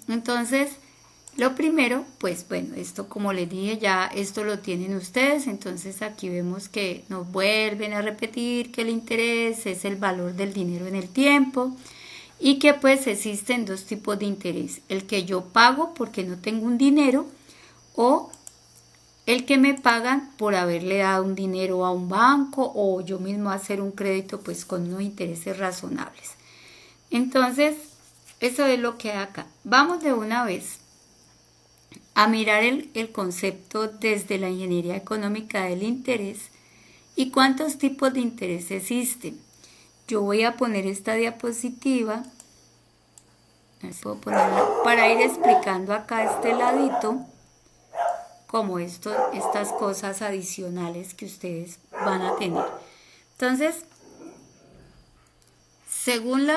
Entonces, lo primero, pues bueno, esto como les dije ya, esto lo tienen ustedes, entonces aquí vemos que nos vuelven a repetir que el interés es el valor del dinero en el tiempo y que pues existen dos tipos de interés, el que yo pago porque no tengo un dinero o el que me pagan por haberle dado un dinero a un banco o yo mismo hacer un crédito pues con unos intereses razonables. Entonces, eso es lo que hay acá. Vamos de una vez a mirar el concepto desde la ingeniería económica del interés y cuántos tipos de interés existen. Yo voy a poner esta diapositiva, a ver si puedo ponerla, para ir explicando acá este ladito, como estas cosas adicionales que ustedes van a tener. Entonces, según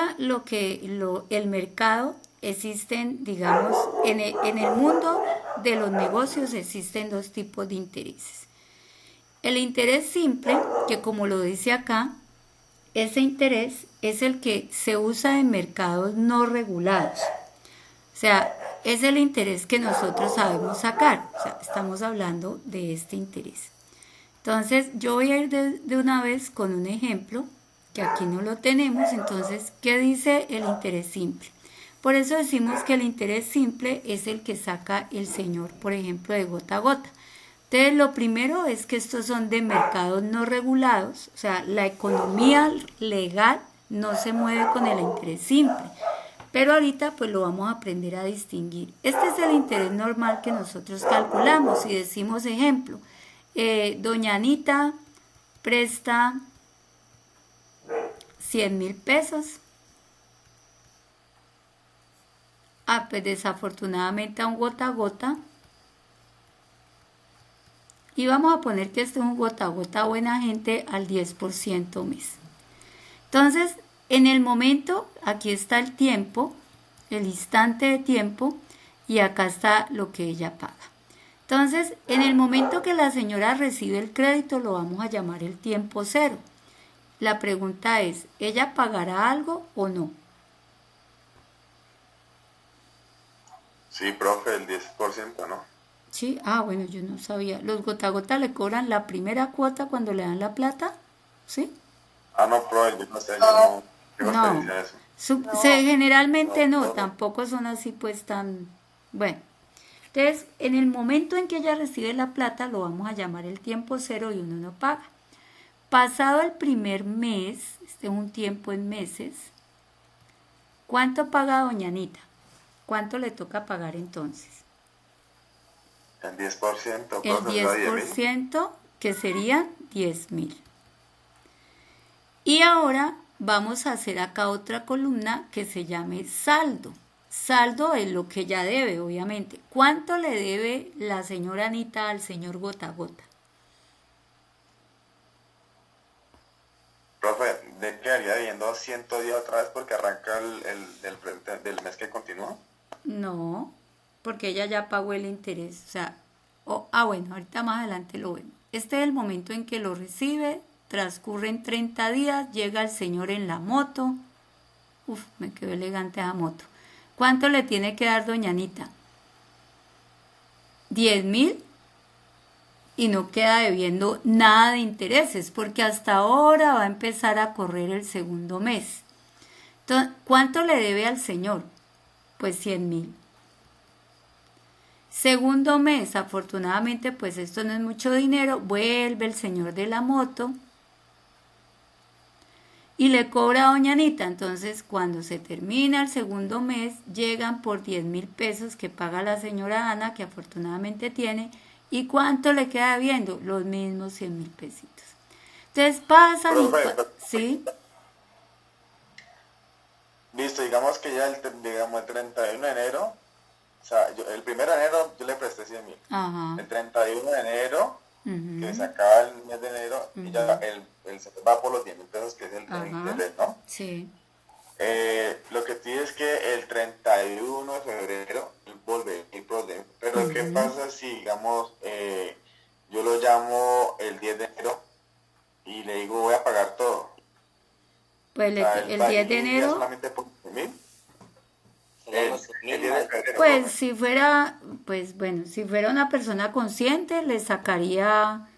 el mercado, existen, digamos, en el mundo de los negocios existen dos tipos de intereses. El interés simple, que como lo dice acá, ese interés es el que se usa en mercados no regulados. O sea, es el interés que nosotros sabemos sacar. O sea, estamos hablando de este interés. Entonces, yo voy a ir de una vez con un ejemplo, que aquí no lo tenemos. Entonces, ¿qué dice el interés simple? Por eso decimos que el interés simple es el que saca el señor, por ejemplo, de gota a gota. Entonces, lo primero es que estos son de mercados no regulados, o sea, la economía legal no se mueve con el interés simple. Pero ahorita pues lo vamos a aprender a distinguir. Este es el interés normal que nosotros calculamos y decimos ejemplo. Doña Anita presta 100.000 pesos. Pues desafortunadamente a un gota a gota. Y vamos a poner que este es un gota a gota buena gente al 10% mes. Entonces, en el momento, aquí está el tiempo, el instante de tiempo, y acá está lo que ella paga. Entonces, en el momento que la señora recibe el crédito, lo vamos a llamar el tiempo cero. La pregunta es, ¿ella pagará algo o no? Sí, profe, el 10%, ¿no? Sí, bueno, yo no sabía. ¿Los gota a gota le cobran la primera cuota cuando le dan la plata? ¿Sí? No, profe, yo no sé, yo no tengo No, experiencia en eso. generalmente no, tampoco son así pues tan... Bueno, entonces en el momento en que ella recibe la plata lo vamos a llamar el tiempo cero y uno no paga. Pasado el primer mes, este es un tiempo en meses, ¿cuánto paga doña Anita? ¿Cuánto le toca pagar entonces? El 10%, El profe, o sea, 10.000. 10%, que serían 10.000. Y ahora vamos a hacer acá otra columna que se llame saldo. Saldo es lo que ella debe, obviamente. ¿Cuánto le debe la señora Anita al señor gota a gota? Profe, ¿de quedaría debiendo 110 otra vez porque arranca del mes que continúa? No, porque ella ya pagó el interés. O sea, bueno, ahorita más adelante lo vemos. Este es el momento en que lo recibe, transcurren 30 días, llega el señor en la moto. Uf, me quedó elegante esa moto. ¿Cuánto le tiene que dar doña Anita? 10.000 y no queda debiendo nada de intereses porque hasta ahora va a empezar a correr el segundo mes. Entonces, ¿cuánto le debe al señor? Pues 100.000. Segundo mes, afortunadamente, pues esto no es mucho dinero, vuelve el señor de la moto y le cobra a doña Anita. Entonces, cuando se termina el segundo mes, llegan por 10.000 pesos que paga la señora Ana, que afortunadamente tiene. ¿Y cuánto le queda debiendo? Los mismos 100.000 pesitos. Entonces pasan y... Profe, ¿Sí? listo, digamos que ya el 31 de enero, o sea, el 1 de enero yo le presté 100.000. Ajá. El 31 de enero, que se Ujú, acaba el mes de enero, y ya ujú, se va por los 10.000 pesos, que es el ajá. interés, ¿no? Sí. Lo que tiene es que el 31 de febrero vuelve el problema. Pero ¿qué Ujú. pasa si, digamos, yo lo llamo el 10 de enero y le digo voy a pagar todo? Pues O sea, él el va 10 de y iría enero, solamente por 100.000. El 10 de febrero, Pues correcto. si fuera, pues bueno, si fuera una persona consciente, le sacaría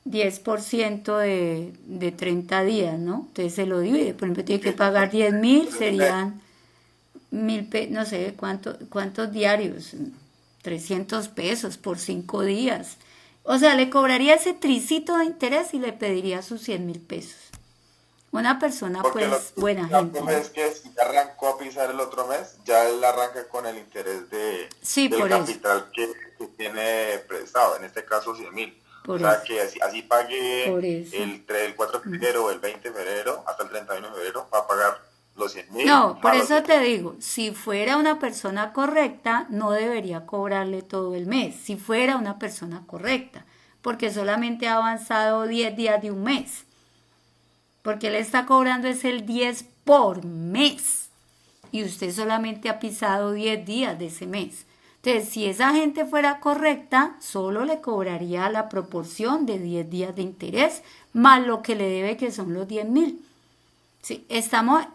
10% de 30 días, ¿no? Entonces se lo divide. Por ejemplo, tiene que pagar 10.000, Por un mes. serían no sé, cuántos diarios, 300 pesos por 5 días. O sea, le cobraría ese tricito de interés y le pediría sus 100.000 pesos. Una persona, Porque lo pues, que buena la gente, profe ¿no? es que si ya arrancó a pisar el otro mes, ya él arranca con el interés Sí, del por eso, capital que tiene prestado, en este caso 100.000. O por sea eso, que así pague por eso. el 4 de febrero o el 20 de febrero hasta el 31 de febrero, va a pagar los 100.000 No, por más los eso 10 te mil. digo, si fuera una persona correcta, no debería cobrarle todo el mes, si fuera una persona correcta, porque solamente ha avanzado 10 días de un mes, porque él está cobrando es el 10 por mes y usted solamente ha pisado 10 días de ese mes. Entonces, si esa gente fuera correcta, solo le cobraría la proporción de 10 días de interés más lo que le debe, que son los 10.000. Sí,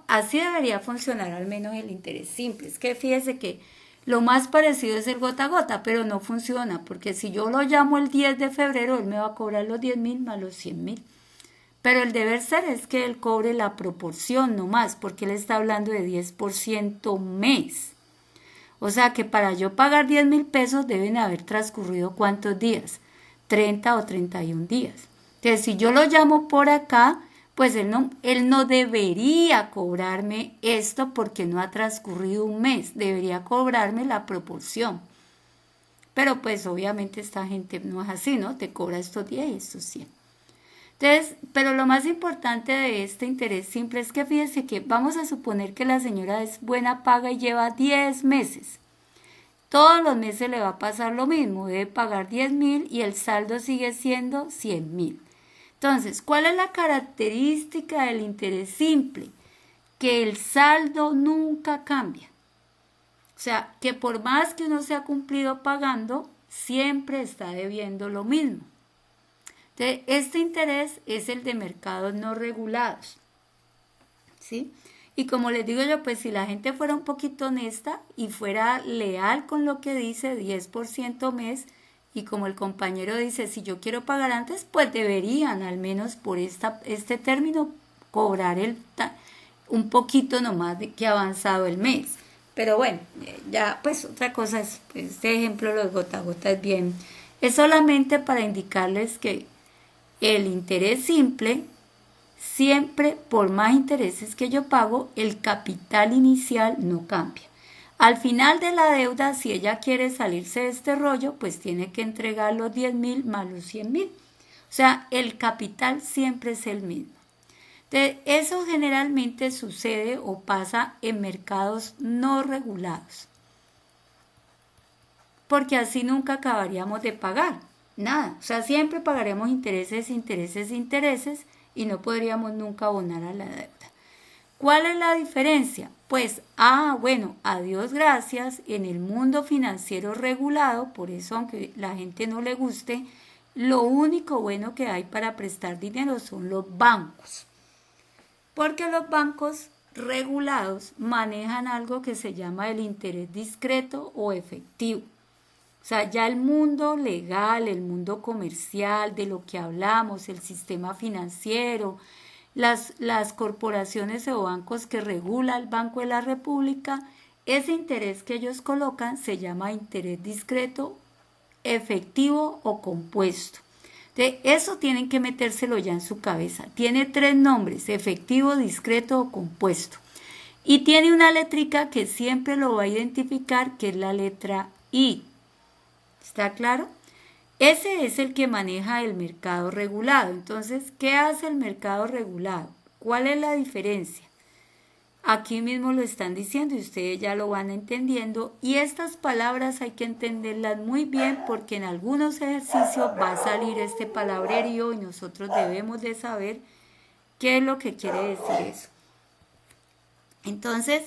así debería funcionar al menos el interés simple. Es que fíjese que lo más parecido es el gota a gota, pero no funciona, porque si yo lo llamo el 10 de febrero, él me va a cobrar los 10.000 más los 100.000. Pero el deber ser es que él cobre la proporción no más, porque él está hablando de 10% mes. O sea que para yo pagar 10.000 pesos deben haber transcurrido ¿cuántos días? 30 o 31 días. Entonces, si yo lo llamo por acá, pues él no debería cobrarme esto porque no ha transcurrido un mes. Debería cobrarme la proporción. Pero pues obviamente esta gente no es así, ¿no? Te cobra estos 10 y estos 100. Entonces, pero lo más importante de este interés simple es que fíjese que vamos a suponer que la señora es buena paga y lleva 10 meses. Todos los meses le va a pasar lo mismo, debe pagar 10.000 y el saldo sigue siendo 100.000. Entonces, ¿cuál es la característica del interés simple? Que el saldo nunca cambia. O sea, que por más que uno se ha cumplido pagando, siempre está debiendo lo mismo. Entonces, este interés es el de mercados no regulados, ¿sí? Y como les digo yo, pues si la gente fuera un poquito honesta y fuera leal con lo que dice, 10% mes, y como el compañero dice, si yo quiero pagar antes, pues deberían, al menos por este término, cobrar un poquito nomás de que ha avanzado el mes. Pero bueno, ya pues otra cosa es, pues, este ejemplo de los gota a gota es solamente para indicarles que el interés simple, siempre por más intereses que yo pago, el capital inicial no cambia. Al final de la deuda, si ella quiere salirse de este rollo, pues tiene que entregar los 10.000 más los 100.000. O sea, el capital siempre es el mismo. Entonces, eso generalmente sucede o pasa en mercados no regulados, porque así nunca acabaríamos de pagar nada. O sea, siempre pagaremos intereses, intereses, intereses y no podríamos nunca abonar a la deuda. ¿Cuál es la diferencia? Pues, bueno, a Dios gracias, en el mundo financiero regulado, por eso aunque la gente no le guste, lo único bueno que hay para prestar dinero son los bancos. Porque los bancos regulados manejan algo que se llama el interés discreto o efectivo. O sea, ya el mundo legal, el mundo comercial, de lo que hablamos, el sistema financiero, las corporaciones o bancos que regula el Banco de la República, ese interés que ellos colocan se llama interés discreto, efectivo o compuesto. De eso tienen que metérselo ya en su cabeza. Tiene 3 nombres: efectivo, discreto o compuesto. Y tiene una letrica que siempre lo va a identificar, que es la letra I. ¿Está claro? Ese es el que maneja el mercado regulado. Entonces, ¿qué hace el mercado regulado? ¿Cuál es la diferencia? Aquí mismo lo están diciendo y ustedes ya lo van entendiendo. Y estas palabras hay que entenderlas muy bien porque en algunos ejercicios va a salir este palabrerío y nosotros debemos de saber qué es lo que quiere decir eso. Entonces,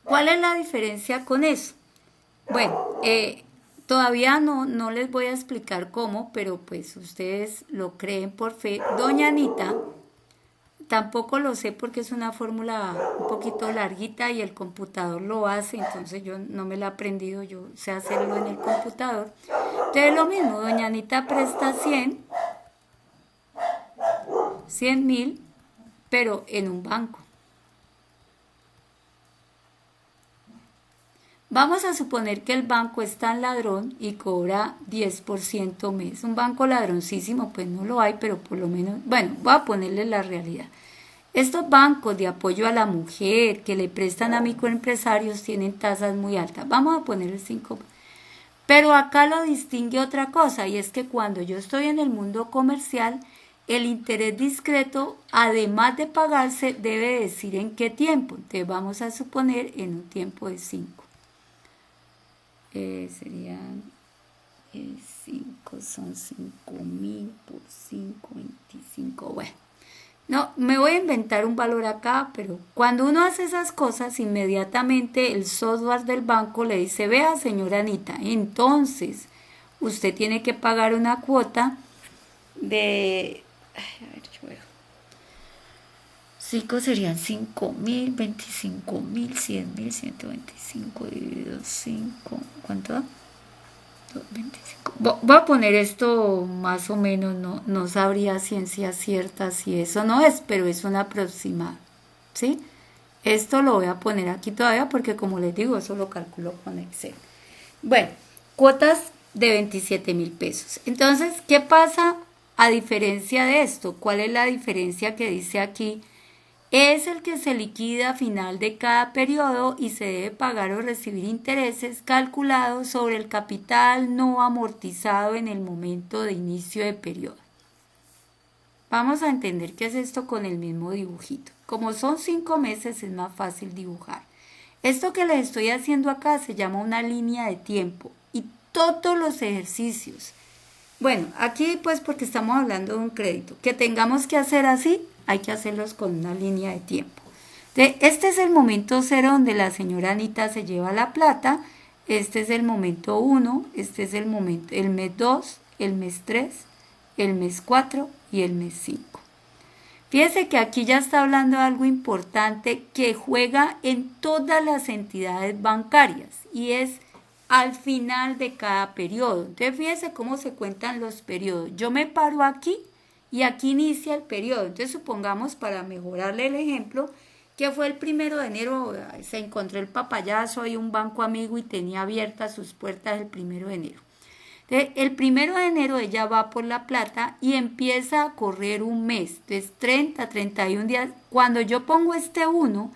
¿cuál es la diferencia con eso? Bueno, todavía no les voy a explicar cómo, pero pues ustedes lo creen por fe. Doña Anita, tampoco lo sé porque es una fórmula un poquito larguita y el computador lo hace, entonces yo no me la he aprendido, yo sé hacerlo en el computador. Entonces lo mismo, doña Anita presta 100.000, pero en un banco. Vamos a suponer que el banco es tan ladrón y cobra 10% mes. Un banco ladroncísimo, pues no lo hay, pero por lo menos, bueno, voy a ponerle la realidad. Estos bancos de apoyo a la mujer que le prestan a microempresarios tienen tasas muy altas. Vamos a ponerle 5. Pero acá lo distingue otra cosa, y es que cuando yo estoy en el mundo comercial, el interés discreto, además de pagarse, debe decir en qué tiempo. Entonces vamos a suponer en un tiempo de 5. Serían 5, son 5.000 por 5, 25. Bueno, no, me voy a inventar un valor acá, pero cuando uno hace esas cosas, inmediatamente el software del banco le dice, vea señora Anita, entonces usted tiene que pagar una cuota de, a ver, yo veo, 5 serían 5.000, 25.000, 100.000, 125 dividido 5, ¿cuánto da? 25. Voy a poner esto más o menos, no sabría ciencia cierta si eso no es, pero es una aproximada, ¿sí? Esto lo voy a poner aquí todavía porque como les digo, eso lo calculo con Excel. Bueno, cuotas de 27.000 pesos. Entonces, ¿qué pasa a diferencia de esto? ¿Cuál es la diferencia que dice aquí? Es el que se liquida a final de cada periodo y se debe pagar o recibir intereses calculados sobre el capital no amortizado en el momento de inicio de periodo. Vamos a entender qué es esto con el mismo dibujito. Como son 5 meses es más fácil dibujar. Esto que les estoy haciendo acá se llama una línea de tiempo y todos los ejercicios. Bueno, aquí pues porque estamos hablando de un crédito. Que tengamos que hacer así, hay que hacerlos con una línea de tiempo. Este es el momento 0 donde la señora Anita se lleva la plata. Este es el momento 1, este es el mes 2, el mes 3, el mes 4 y el mes 5. Fíjese que aquí ya está hablando de algo importante que juega en todas las entidades bancarias y es al final de cada periodo. Entonces fíjese cómo se cuentan los periodos. Yo me paro aquí y aquí inicia el periodo. Entonces supongamos, para mejorarle el ejemplo, que fue el 1 de enero, se encontró el papayazo y un banco amigo y tenía abiertas sus puertas el 1 de enero. Entonces, el 1 de enero ella va por la plata y empieza a correr un mes. Entonces 30, 31 días. Cuando yo pongo este 1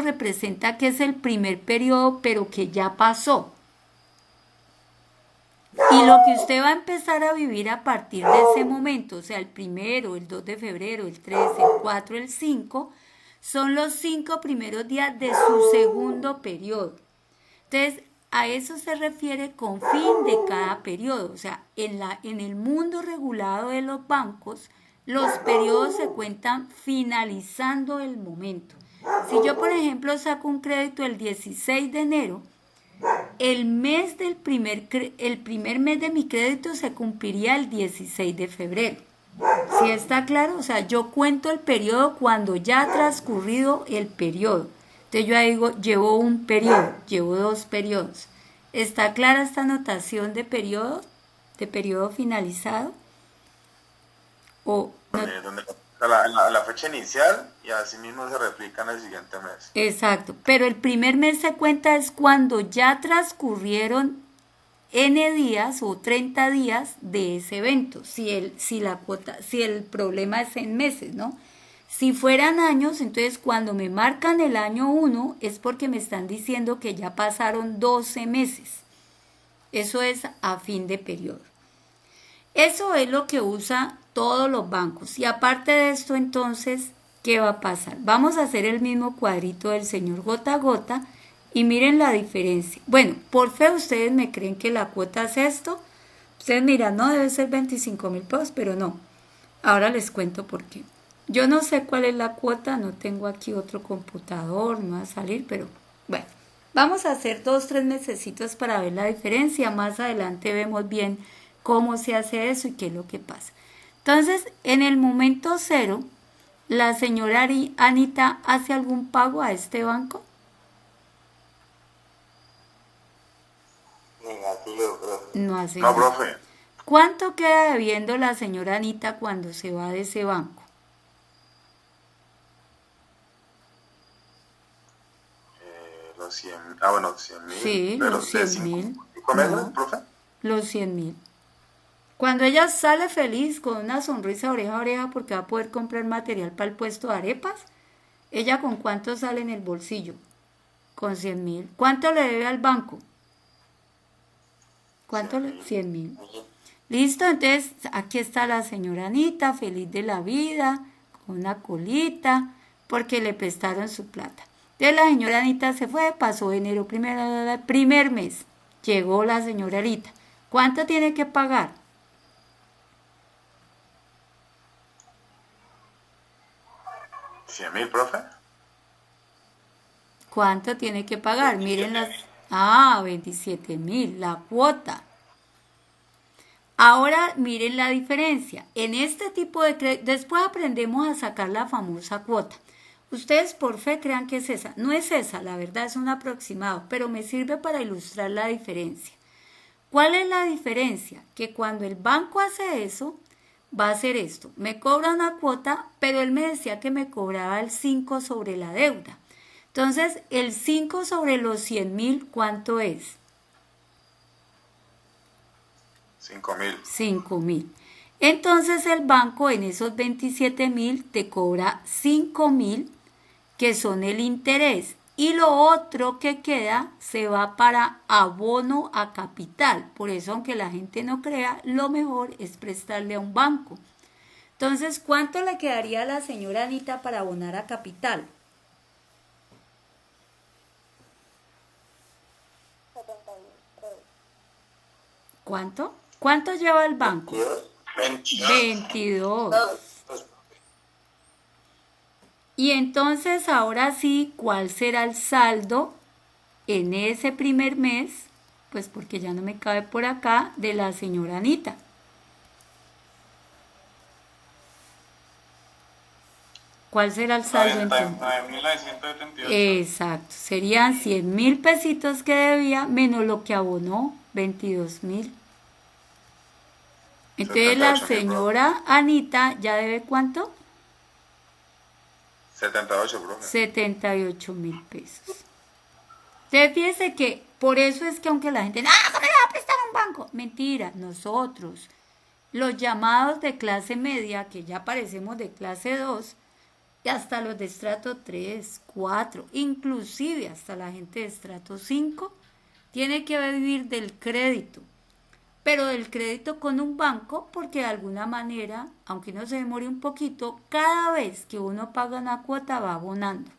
representa que es el primer periodo, pero que ya pasó. Y lo que usted va a empezar a vivir a partir de ese momento, o sea, el 1, el 2 de febrero, el 3, el 4, el 5, son los 5 primeros días de su segundo periodo. Entonces, a eso se refiere con fin de cada periodo. O sea, en el mundo regulado de los bancos, los periodos se cuentan finalizando el momento. Si yo, por ejemplo, saco un crédito el 16 de enero, el primer mes de mi crédito se cumpliría el 16 de febrero. ¿Sí está claro? O sea, yo cuento el periodo cuando ya ha transcurrido el periodo. Entonces yo digo, llevo un periodo, llevo 2 periodos. ¿Está clara esta notación de periodo finalizado? O no. Donde la fecha inicial y así mismo se replica en el siguiente mes. Exacto, pero el primer mes se cuenta es cuando ya transcurrieron N días o 30 días de ese evento, si el problema es en meses, ¿no? Si fueran años, entonces cuando me marcan el año 1 es porque me están diciendo que ya pasaron 12 meses. Eso es a fin de periodo. Eso es lo que usa todos los bancos. Y aparte de esto, entonces, ¿qué va a pasar? Vamos a hacer el mismo cuadrito del señor gota a gota y miren la diferencia. Bueno, por fe ustedes me creen que la cuota es esto. Ustedes miran, no, debe ser 25.000 pesos, pero no. Ahora les cuento por qué. Yo no sé cuál es la cuota, no tengo aquí otro computador, no va a salir, pero bueno. Vamos a hacer 2-3 mesecitos para ver la diferencia. Más adelante vemos bien cómo se hace eso y qué es lo que pasa. Entonces, en el momento 0, ¿La señora Anita hace algún pago a este banco? Negativo, profe. No hace No, nada. profe. ¿Cuánto queda debiendo la señora Anita cuando se va de ese banco? Los 100, ah, bueno, 100.000, Sí, pero los de 100.000. 5 meses, No, profe. los 100.000. Cuando ella sale feliz con una sonrisa oreja a oreja porque va a poder comprar material para el puesto de arepas, ¿ella con cuánto sale en el bolsillo? Con 100.000. ¿Cuánto le debe al banco? ¿Cuánto le? 100.000. 100.000. Listo, entonces aquí está la señora Anita, feliz de la vida, con una colita, porque le prestaron su plata. Entonces la señora Anita se fue, pasó enero, primer mes, llegó la señora Anita. ¿Cuánto tiene que pagar? 100.000, profe. ¿Cuánto tiene que pagar? Miren las... Ah, 27.000, la cuota. Ahora miren la diferencia. En este tipo de crédito, después aprendemos a sacar la famosa cuota. Ustedes por fe crean que es esa. No es esa, la verdad es un aproximado, pero me sirve para ilustrar la diferencia. ¿Cuál es la diferencia? Que cuando el banco hace eso, va a hacer esto. Me cobra una cuota, pero él me decía que me cobraba el 5 sobre la deuda. Entonces, el 5 sobre los 100.000, ¿cuánto es? 5.000. 5.000. Entonces el banco en esos 27.000 te cobra 5.000, que son el interés. Y lo otro que queda se va para abono a capital. Por eso, aunque la gente no crea, lo mejor es prestarle a un banco. Entonces, ¿cuánto le quedaría a la señora Anita para abonar a capital? 73. ¿Cuánto? ¿Cuánto lleva el banco? 22. 22. Y entonces ahora sí, ¿cuál será el saldo en ese primer mes? Pues porque ya no me cabe por acá, de la señora Anita. ¿Cuál será el saldo entonces? 99.978. Exacto, serían 100.000 pesitos que debía menos lo que abonó, 22.000. Entonces la 78.000, señora Anita ya debe ¿cuánto? 78, profe. 78.000 pesos. Entonces fíjese que por eso es que aunque la gente, ¿cómo le va a prestar a un banco? Mentira, nosotros, los llamados de clase media, que ya parecemos de clase 2, y hasta los de estrato 3, 4, inclusive hasta la gente de estrato 5, tiene que vivir del crédito, pero del crédito con un banco, porque de alguna manera, aunque no se demore un poquito, cada vez que uno paga una cuota va abonando.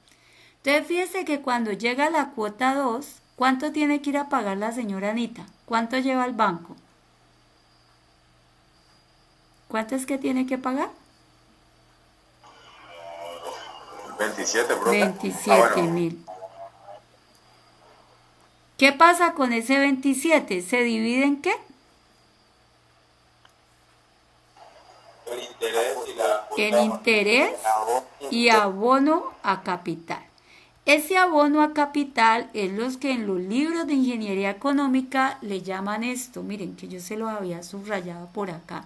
Entonces fíjese que cuando llega la cuota 2, ¿cuánto tiene que ir a pagar la señora Anita? ¿Cuánto lleva el banco? ¿Cuánto es que tiene que pagar? 27, profe. 27.000. ¿Qué pasa con ese 27? ¿Se divide en qué? El interés y la En interés y abono a capital. Ese abono a capital es los que en los libros de ingeniería económica le llaman esto. Miren que yo se lo había subrayado por acá.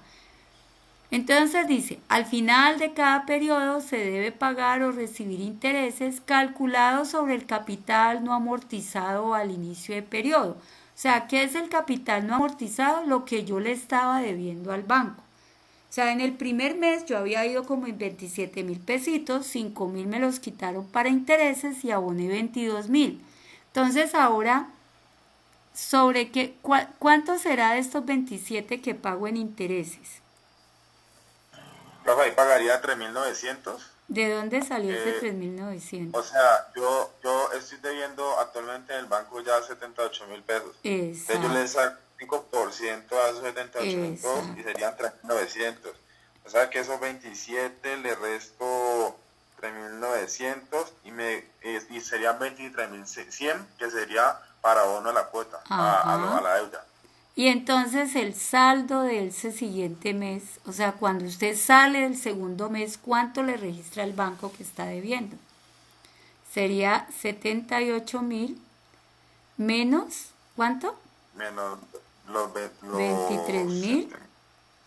Entonces dice, al final de cada periodo se debe pagar o recibir intereses calculados sobre el capital no amortizado al inicio de periodo. O sea, ¿qué es el capital no amortizado? Lo que yo le estaba debiendo al banco. O sea, en el primer mes yo había ido como en 27.000 pesitos, 5.000 me los quitaron para intereses y aboné 22.000. Entonces ahora, ¿sobre qué, cuánto será de estos 27 que pago en intereses? Profe, ahí pagaría 3.900. ¿De dónde salió ese 3.900? O sea, yo estoy debiendo actualmente en el banco ya 78.000 pesos. Entonces yo le Exacto, saco 5% a esos 78.000 pesos y serían 3.900. O sea que esos 27 le resto 3.900 y serían 23.100, que sería para abono a la cuota, a la deuda. Y entonces el saldo de ese siguiente mes, o sea, cuando usted sale del segundo mes, ¿cuánto le registra el banco que está debiendo? Sería 78.000 menos, ¿cuánto? Menos los 23.000.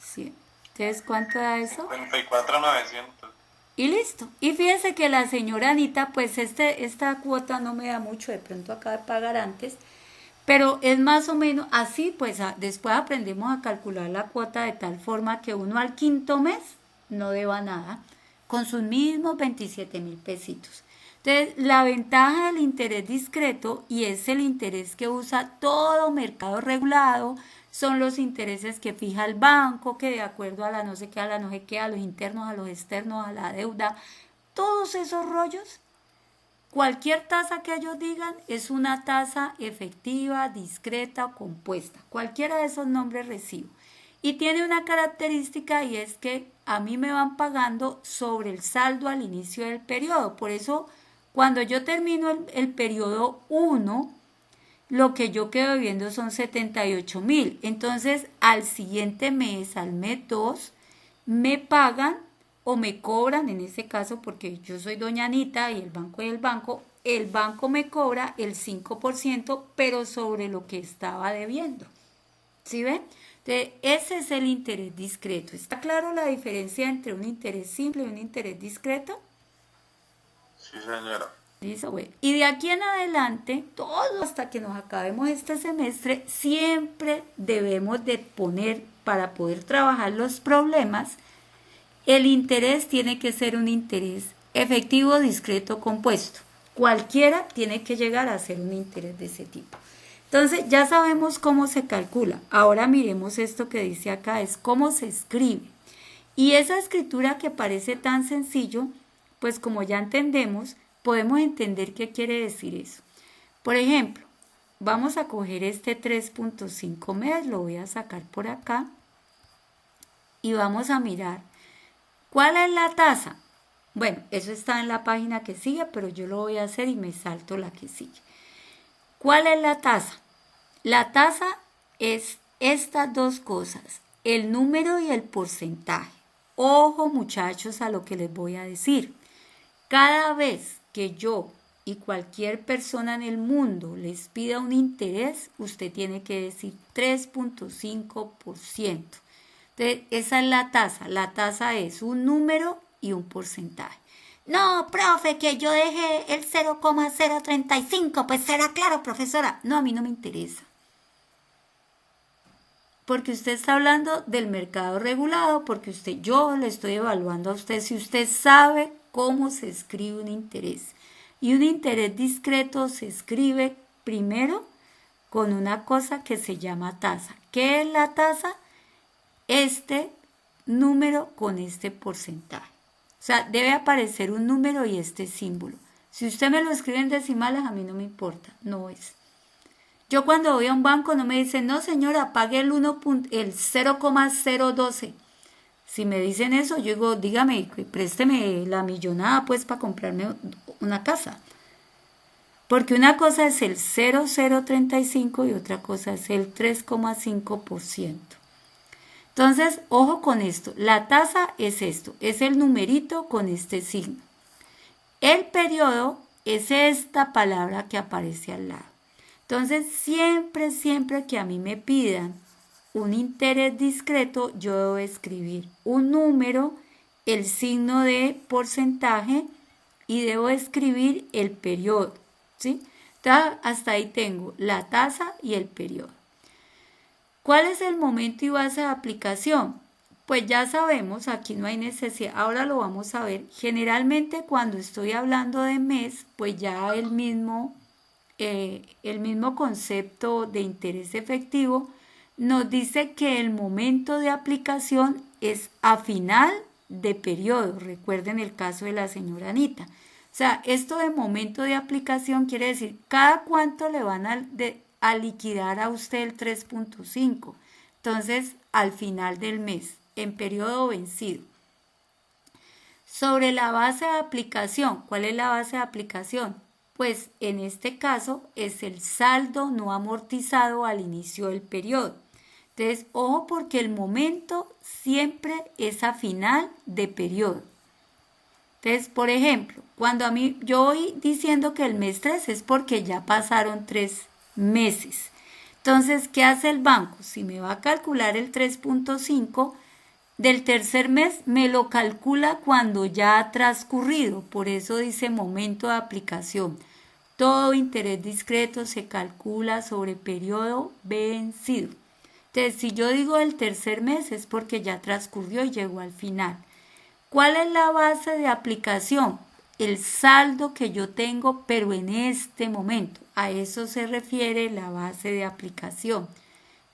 Sí. Entonces, ¿cuánto da eso? 34.900. Y listo. Y fíjese que la señora Anita, pues esta cuota no me da mucho, de pronto acaba de pagar antes, pero es más o menos así, pues después aprendemos a calcular la cuota de tal forma que uno al quinto mes no deba nada, con sus mismos 27.000 pesitos. Entonces, la ventaja del interés discreto, y es el interés que usa todo mercado regulado, son los intereses que fija el banco, que de acuerdo a la no sé qué, a la no sé qué, a los internos, a los externos, a la deuda, todos esos rollos, cualquier tasa que ellos digan es una tasa efectiva, discreta o compuesta. Cualquiera de esos nombres recibo. Y tiene una característica, y es que a mí me van pagando sobre el saldo al inicio del periodo. Por eso, cuando yo termino el periodo 1, lo que yo quedo debiendo son 78.000. Entonces, al siguiente mes, al mes 2, me pagan o me cobran, en ese caso, porque yo soy doña Anita y el banco me cobra el 5%, pero sobre lo que estaba debiendo. ¿Sí ven? Entonces, ese es el interés discreto. ¿Está claro la diferencia entre un interés simple y un interés discreto? Sí, señora. Listo, bueno. Y de aquí en adelante, todo hasta que nos acabemos este semestre, siempre debemos de poner, para poder trabajar los problemas, el interés tiene que ser un interés efectivo, discreto, compuesto. Cualquiera tiene que llegar a ser un interés de ese tipo. Entonces, ya sabemos cómo se calcula. Ahora miremos esto que dice acá, es cómo se escribe. Y esa escritura que parece tan sencillo, pues como ya entendemos, podemos entender qué quiere decir eso. Por ejemplo, vamos a coger este 3.5 mes, lo voy a sacar por acá y vamos a mirar cuál es la tasa. Bueno, eso está en la página que sigue, pero yo lo voy a hacer y me salto la que sigue. ¿Cuál es la tasa? La tasa es estas dos cosas, el número y el porcentaje. Ojo, muchachos, a lo que les voy a decir. Cada vez que yo y cualquier persona en el mundo les pida un interés, usted tiene que decir 3.5%. Entonces, esa es la tasa. La tasa es un número y un porcentaje. No, profe, que yo dejé el 0,035, pues será claro, profesora. No, a mí no me interesa. Porque usted está hablando del mercado regulado, porque yo le estoy evaluando a usted si usted sabe cómo se escribe un interés. Y un interés discreto se escribe primero con una cosa que se llama tasa. ¿Qué es la tasa? Este número con este porcentaje. O sea, debe aparecer un número y este símbolo. Si usted me lo escribe en decimales, a mí no me importa, no es. Yo cuando voy a un banco no me dicen, no señora, pague el 0,012. Si me dicen eso, yo digo, dígame, présteme la millonada pues para comprarme una casa. Porque una cosa es el 0,035 y otra cosa es el 3,5%. Entonces, ojo con esto, la tasa es esto, es el numerito con este signo. El periodo es esta palabra que aparece al lado. Entonces, siempre que a mí me pidan un interés discreto, yo debo escribir un número, el signo de porcentaje y debo escribir el periodo, ¿sí? Entonces, hasta ahí tengo la tasa y el periodo. ¿Cuál es el momento y base de aplicación? Pues ya sabemos, aquí no hay necesidad, ahora lo vamos a ver. Generalmente cuando estoy hablando de mes, pues ya el mismo concepto de interés efectivo nos dice que el momento de aplicación es a final de periodo. Recuerden el caso de la señora Anita. O sea, esto de momento de aplicación quiere decir cada cuánto le van a liquidar a usted el 3.5. Entonces, al final del mes, en periodo vencido. Sobre la base de aplicación, ¿cuál es la base de aplicación? Pues en este caso es el saldo no amortizado al inicio del periodo. Entonces, ojo porque el momento siempre es a final de periodo. Entonces, por ejemplo, cuando a mí yo voy diciendo que el mes 3 es porque ya pasaron 3 meses. Entonces, ¿qué hace el banco? Si me va a calcular el 3.5 del tercer mes, me lo calcula cuando ya ha transcurrido. Por eso dice momento de aplicación. Todo interés discreto se calcula sobre periodo vencido. Entonces, si yo digo el tercer mes es porque ya transcurrió y llegó al final. ¿Cuál es la base de aplicación? El saldo que yo tengo, pero en este momento. A eso se refiere la base de aplicación.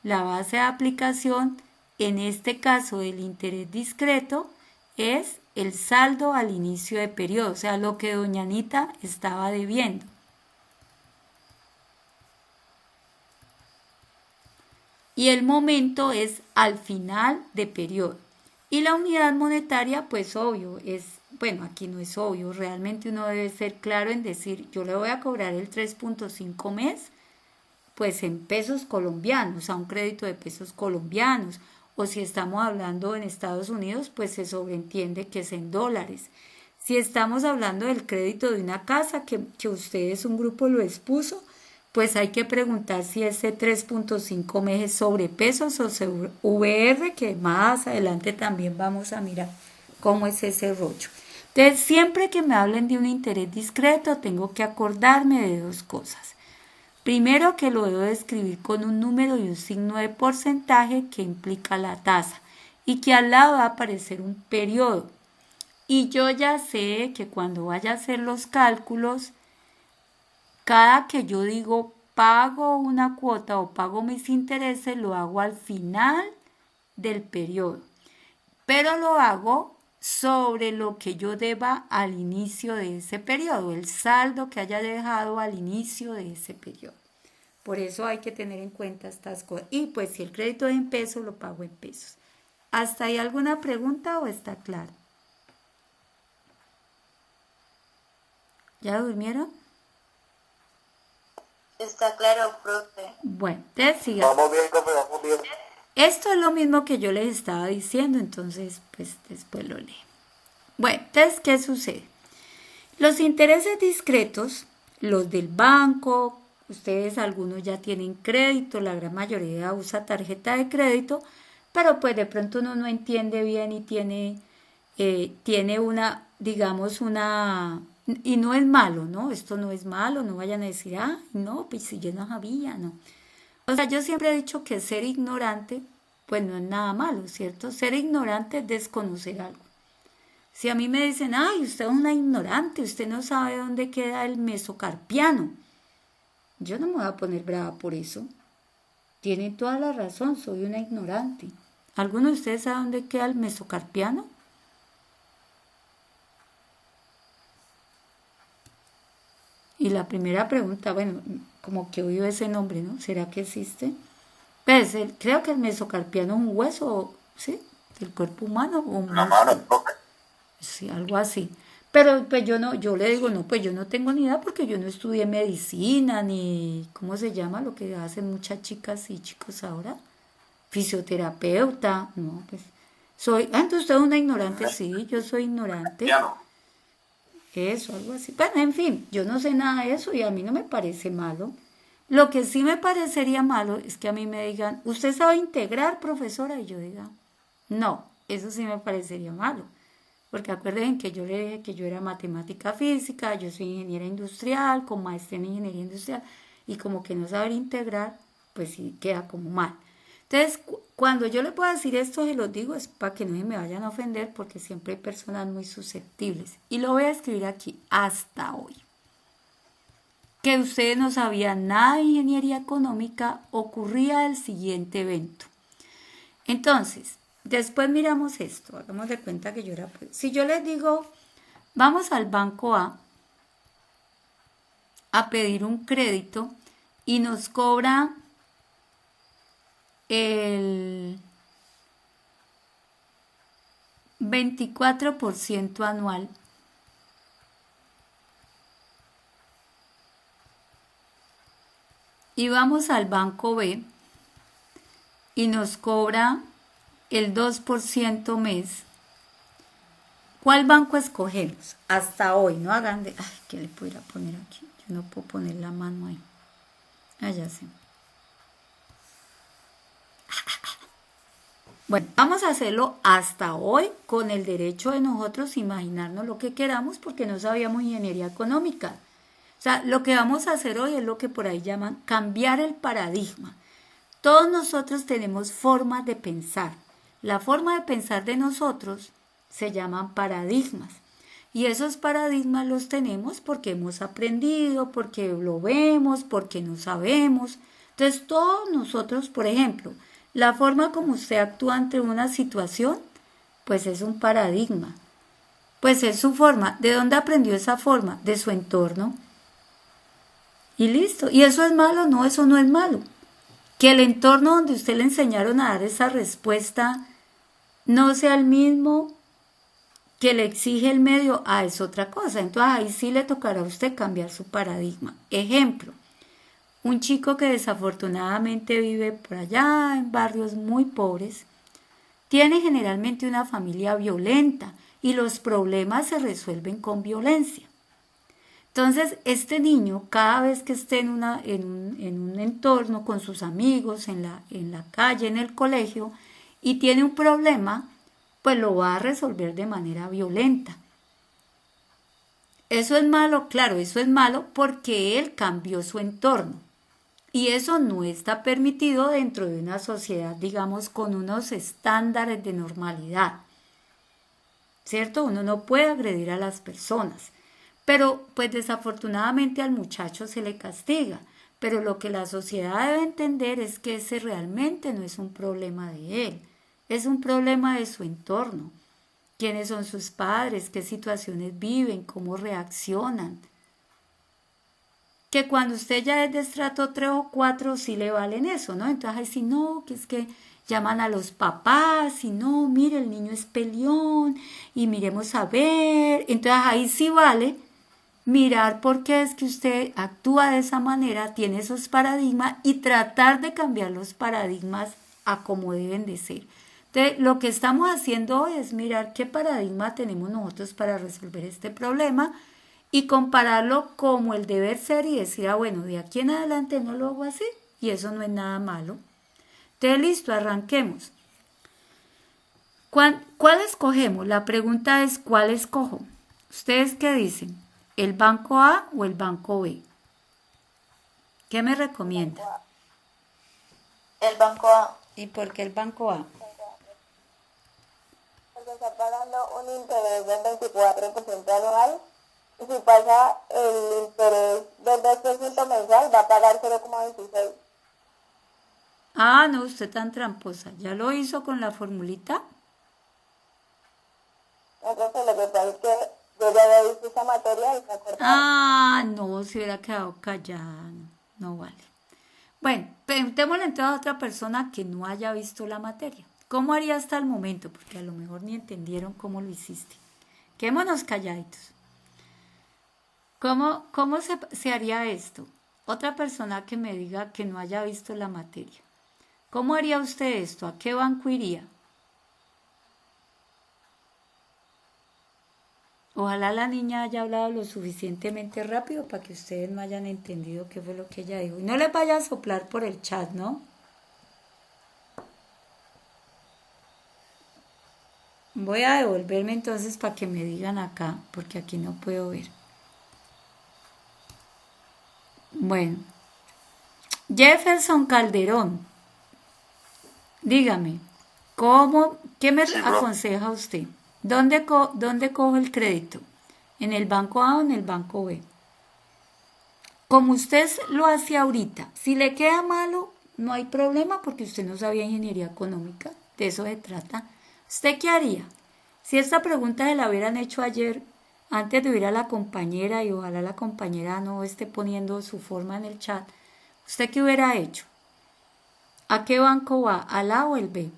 La base de aplicación, en este caso del interés discreto, es el saldo al inicio de periodo, o sea, lo que doña Anita estaba debiendo. Y el momento es al final de periodo. Y la unidad monetaria, pues obvio, bueno, aquí no es obvio, realmente uno debe ser claro en decir, yo le voy a cobrar el 3.5 mes, pues en pesos colombianos, a un crédito de pesos colombianos, o si estamos hablando en Estados Unidos, pues se sobreentiende que es en dólares. Si estamos hablando del crédito de una casa que ustedes, un grupo lo expuso, pues hay que preguntar si ese 3.5 meses sobre pesos o sobre VR, que más adelante también vamos a mirar cómo es ese rollo. Entonces, siempre que me hablen de un interés discreto, tengo que acordarme de dos cosas. Primero, que lo debo escribir con un número y un signo de porcentaje que implica la tasa y que al lado va a aparecer un periodo. Y yo ya sé que cuando vaya a hacer los cálculos, cada que yo digo pago una cuota o pago mis intereses, lo hago al final del periodo. Pero lo hago sobre lo que yo deba al inicio de ese periodo, el saldo que haya dejado al inicio de ese periodo. Por eso hay que tener en cuenta estas cosas. Y pues si el crédito es en pesos, lo pago en pesos. ¿Hasta ahí alguna pregunta o está claro? ¿Ya durmieron? Está claro, profe. Bueno, entonces sigamos. Vamos bien, profe, vamos bien. Esto es lo mismo que yo les estaba diciendo, entonces pues después lo leen. Bueno, entonces, ¿qué sucede? Los intereses discretos, los del banco, ustedes algunos ya tienen crédito, la gran mayoría usa tarjeta de crédito, pero pues de pronto uno no entiende bien y tiene una, digamos, una... Y no es malo, ¿no? Esto no es malo, no vayan a decir, ah, no, pues si yo no sabía, no. O sea, yo siempre he dicho que ser ignorante, pues no es nada malo, ¿cierto? Ser ignorante es desconocer algo. Si a mí me dicen, ay, usted es una ignorante, usted no sabe dónde queda el mesocarpiano, yo no me voy a poner brava por eso. Tienen toda la razón, soy una ignorante. ¿Alguno de ustedes sabe dónde queda el mesocarpiano? Y la primera pregunta, bueno, como que oigo ese nombre, ¿no? ¿Será que existe? Pues creo que el mesocarpiano es un hueso, ¿sí? Del cuerpo humano o un Una mano, profe. sí, algo así. Pero pues yo le digo, no, pues yo no tengo ni idea porque yo no estudié medicina ni, ¿cómo se llama lo que hacen muchas chicas y chicos ahora? Fisioterapeuta, no, pues entonces usted es una ignorante, sí, yo soy ignorante. Piano. Eso, algo así. Bueno, en fin, yo no sé nada de eso y a mí no me parece malo. Lo que sí me parecería malo es que a mí me digan, ¿usted sabe integrar, profesora? Y yo diga, no, eso sí me parecería malo. Porque acuérdense que yo le dije que yo era matemática física, yo soy ingeniera industrial, con maestría en ingeniería industrial, y como que no saber integrar, pues sí queda como mal. Entonces, cuando yo le puedo decir esto, se los digo, es para que no se me vayan a ofender, porque siempre hay personas muy susceptibles. Y lo voy a escribir aquí, hasta hoy. Que ustedes no sabían nada de ingeniería económica, ocurría el siguiente evento. Entonces, después miramos esto, hagamos de cuenta que yo era... Si yo les digo, vamos al banco A pedir un crédito y nos cobra el 24% anual. Y vamos al banco B y nos cobra el 2% mes, ¿cuál banco escogemos? Hasta hoy, no hagan de... Ay, ¿qué le pudiera poner aquí? Yo no puedo poner la mano ahí. Ah, ya sé. Bueno, vamos a hacerlo hasta hoy con el derecho de nosotros imaginarnos lo que queramos porque no sabíamos ingeniería económica. O sea, lo que vamos a hacer hoy es lo que por ahí llaman cambiar el paradigma. Todos nosotros tenemos formas de pensar. La forma de pensar de nosotros se llaman paradigmas. Y esos paradigmas los tenemos porque hemos aprendido, porque lo vemos, porque no sabemos. Entonces todos nosotros, por ejemplo, la forma como usted actúa ante una situación, pues es un paradigma. Pues es su forma. ¿De dónde aprendió esa forma? De su entorno. Y listo. ¿Y eso es malo? No, eso no es malo. Que el entorno donde usted le enseñaron a dar esa respuesta no sea el mismo que le exige el medio, es otra cosa. Entonces ahí sí le tocará a usted cambiar su paradigma. Ejemplo, un chico que desafortunadamente vive por allá en barrios muy pobres, tiene generalmente una familia violenta y los problemas se resuelven con violencia. Entonces, este niño, cada vez que esté en un entorno con sus amigos, en la calle, en el colegio, y tiene un problema, pues lo va a resolver de manera violenta. ¿Eso es malo? Claro, eso es malo porque él cambió su entorno. Y eso no está permitido dentro de una sociedad, digamos, con unos estándares de normalidad. ¿Cierto? Uno no puede agredir a las personas. Pero pues desafortunadamente al muchacho se le castiga. Pero lo que la sociedad debe entender es que ese realmente no es un problema de él. Es un problema de su entorno. ¿Quiénes son sus padres? ¿Qué situaciones viven? ¿Cómo reaccionan? Que cuando usted ya es de estrato 3 o 4 sí le valen eso, ¿no? Entonces ahí sí, no, que es que llaman a los papás y no, mire, el niño es peleón y miremos a ver. Entonces ahí sí vale mirar por qué es que usted actúa de esa manera, tiene esos paradigmas y tratar de cambiar los paradigmas a como deben de ser. Entonces, lo que estamos haciendo hoy es mirar qué paradigma tenemos nosotros para resolver este problema y compararlo como el deber ser y decir, bueno, de aquí en adelante no lo hago así y eso no es nada malo. Entonces, listo, arranquemos. ¿Cuál escogemos? La pregunta es, ¿cuál escojo? ¿Ustedes qué dicen? ¿El banco A o el banco B? ¿Qué me recomienda? El banco A. ¿Y por qué el banco A? Porque está pagando un interés del 24% anual. Y si pasa el interés del 2% mensual, va a pagar 0,26. Ah, no, usted tan tramposa. ¿Ya lo hizo con la formulita? Entonces lo que pasa es que yo ya había visto esa materia y me acordaba. Ah, no, se hubiera quedado callada. No vale. Bueno, preguntémosle entonces a otra persona que no haya visto la materia. ¿Cómo haría hasta el momento? Porque a lo mejor ni entendieron cómo lo hiciste. Quedémonos calladitos. ¿Cómo se haría esto? Otra persona que me diga que no haya visto la materia. ¿Cómo haría usted esto? ¿A qué banco iría? Ojalá la niña haya hablado lo suficientemente rápido para que ustedes no hayan entendido qué fue lo que ella dijo. Y no les vaya a soplar por el chat, ¿no? Voy a devolverme entonces para que me digan acá, porque aquí no puedo ver. Bueno, Jefferson Calderón, dígame, ¿qué me aconseja usted? ¿Dónde cojo el crédito? ¿En el banco A o en el banco B? Como usted lo hace ahorita, si le queda malo, no hay problema porque usted no sabía ingeniería económica, de eso se trata. ¿Usted qué haría? Si esta pregunta se la hubieran hecho ayer, antes de oír a la compañera, y ojalá la compañera no esté poniendo su forma en el chat, ¿usted qué hubiera hecho? ¿A qué banco va? ¿Al A o el B?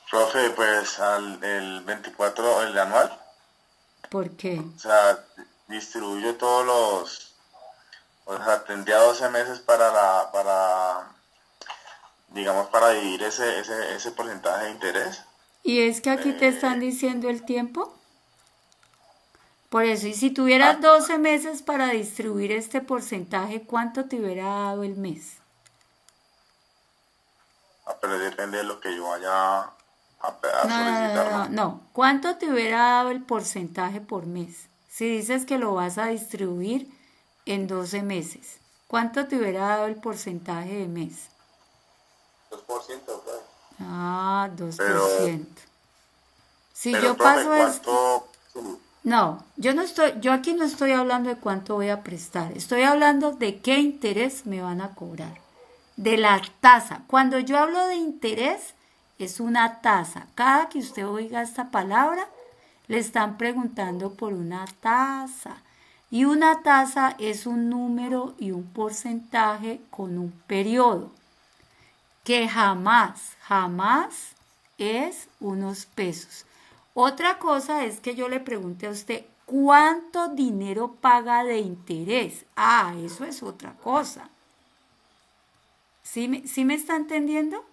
Profe, pues el 24, el anual. ¿Por qué? O sea, distribuyo todos O sea, tendría 12 meses digamos, para dividir ese porcentaje de interés. Y es que aquí te están diciendo el tiempo. Por eso, y si tuvieras 12 meses para distribuir este porcentaje, ¿cuánto te hubiera dado el mes? Pero depende de lo que yo vaya a solicitar. No. ¿Cuánto te hubiera dado el porcentaje por mes? Si dices que lo vas a distribuir en 12 meses, ¿cuánto te hubiera dado el porcentaje de mes? 2%, pues. 2%. Si pero, yo profe, paso esto... No, yo aquí no estoy hablando de cuánto voy a prestar, estoy hablando de qué interés me van a cobrar, de la tasa. Cuando yo hablo de interés, es una tasa. Cada que usted oiga esta palabra, le están preguntando por una tasa. Y una tasa es un número y un porcentaje con un periodo, que jamás es unos pesos. Otra cosa es que yo le pregunte a usted, ¿cuánto dinero paga de interés? Eso es otra cosa. ¿Sí me está entendiendo?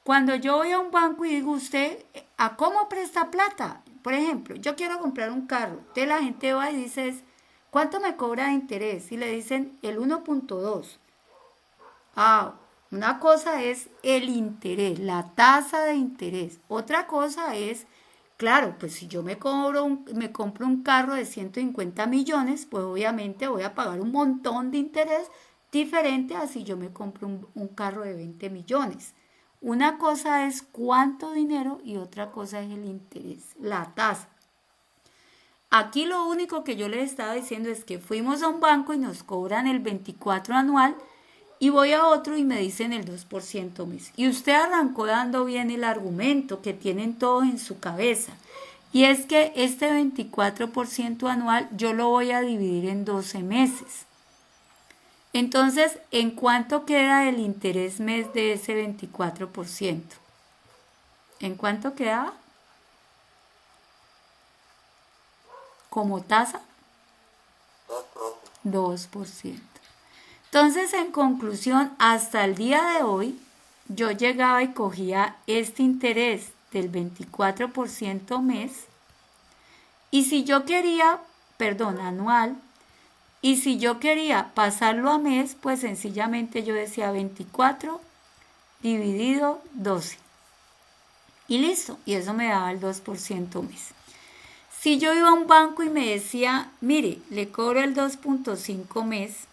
Cuando yo voy a un banco y digo, ¿usted a cómo presta plata? Por ejemplo, yo quiero comprar un carro. Entonces la gente va y dice, ¿cuánto me cobra de interés? Y le dicen el 1.2. Una cosa es el interés, la tasa de interés. Otra cosa es, claro, pues si yo me compro un carro de 150 millones, pues obviamente voy a pagar un montón de interés diferente a si yo me compro un carro de 20 millones. Una cosa es cuánto dinero y otra cosa es el interés, la tasa. Aquí lo único que yo les estaba diciendo es que fuimos a un banco y nos cobran el 24 anual y voy a otro y me dicen el 2% mes. Y usted arrancó dando bien el argumento que tienen todos en su cabeza. Y es que este 24% anual yo lo voy a dividir en 12 meses. Entonces, ¿en cuánto queda el interés mes de ese 24%? ¿En cuánto queda? ¿Como tasa? 2%. Entonces, en conclusión, hasta el día de hoy, yo llegaba y cogía este interés del 24% mes, y si yo quería, anual, y si yo quería pasarlo a mes, pues sencillamente yo decía 24 dividido 12. Y listo, y eso me daba el 2% mes. Si yo iba a un banco y me decía, mire, le cobro el 2.5 mes,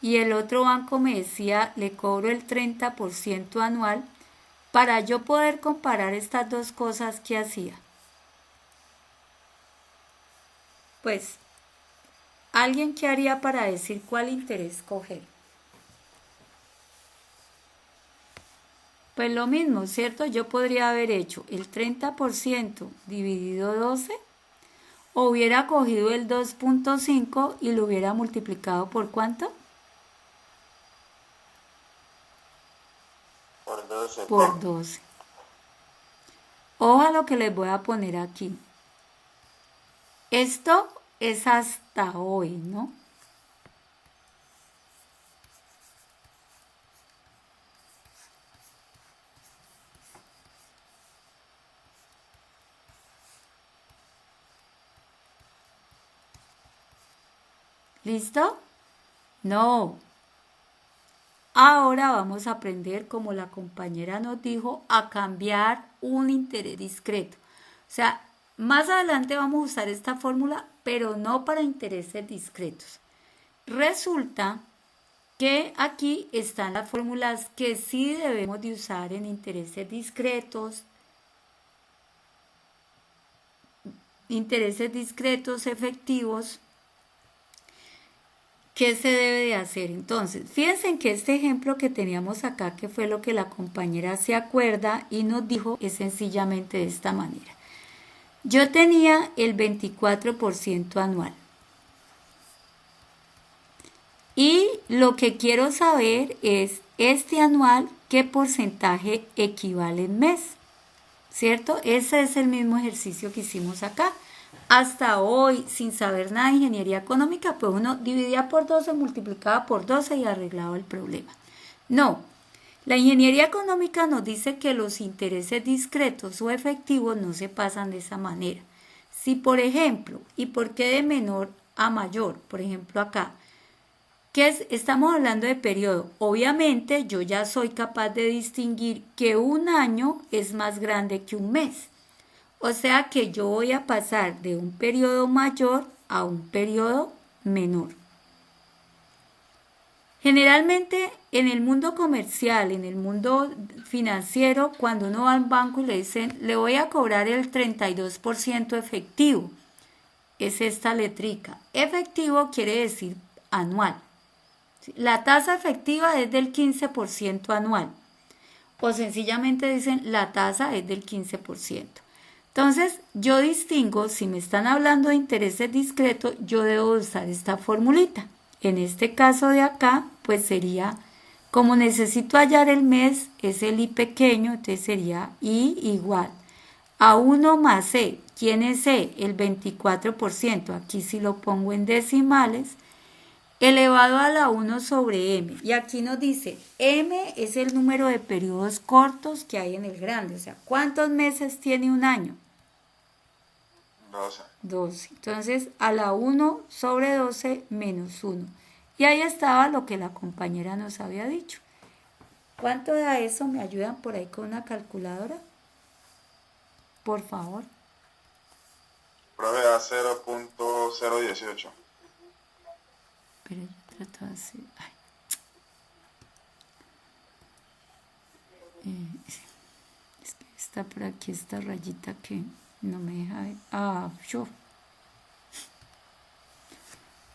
y el otro banco me decía, le cobro el 30% anual, para yo poder comparar estas dos cosas, ¿qué hacía? Pues, ¿alguien qué haría para decir cuál interés coger? Pues lo mismo, ¿cierto? Yo podría haber hecho el 30% dividido 12, o hubiera cogido el 2.5 y lo hubiera multiplicado ¿por cuánto? Por 12. Ojo a lo que les voy a poner aquí. Esto es hasta hoy, ¿no? ¿Listo? No. Ahora vamos a aprender, como la compañera nos dijo, a cambiar un interés discreto. O sea, más adelante vamos a usar esta fórmula, pero no para intereses discretos. Resulta que aquí están las fórmulas que sí debemos de usar en intereses discretos efectivos. ¿Qué se debe de hacer? Entonces, fíjense en que este ejemplo que teníamos acá, que fue lo que la compañera se acuerda y nos dijo, es sencillamente de esta manera. Yo tenía el 24% anual. Y lo que quiero saber es, este anual, ¿qué porcentaje equivale en mes? ¿Cierto? Ese es el mismo ejercicio que hicimos acá. hasta hoy, sin saber nada de ingeniería económica, pues uno dividía por 12, multiplicaba por 12 y arreglaba el problema. No, la ingeniería económica nos dice que los intereses discretos o efectivos no se pasan de esa manera. Si, por ejemplo, ¿y por qué de menor a mayor? Por ejemplo, acá, estamos hablando de periodo. Obviamente, yo ya soy capaz de distinguir que un año es más grande que un mes. O sea que yo voy a pasar de un periodo mayor a un periodo menor. Generalmente en el mundo comercial, en el mundo financiero, cuando uno va al banco y le dicen, le voy a cobrar el 32% efectivo, es esta letrica. Efectivo quiere decir anual. La tasa efectiva es del 15% anual. O sencillamente dicen, la tasa es del 15%. Entonces, yo distingo, si me están hablando de intereses discretos, yo debo usar esta formulita. En este caso de acá, pues sería, como necesito hallar el mes, es el I pequeño, entonces sería I igual a 1 más C. ¿Quién es C? El 24%. Aquí sí lo pongo en decimales, elevado a la 1 sobre M. Y aquí nos dice, M es el número de periodos cortos que hay en el grande. O sea, ¿cuántos meses tiene un año? 12. Entonces, a la 1 sobre 12 menos 1. Y ahí estaba lo que la compañera nos había dicho. ¿Cuánto da eso? ¿Me ayudan por ahí con una calculadora? Por favor. Profe, da 0.018. Pero yo trato de hacer... es que está por aquí esta rayita que no me deja ver.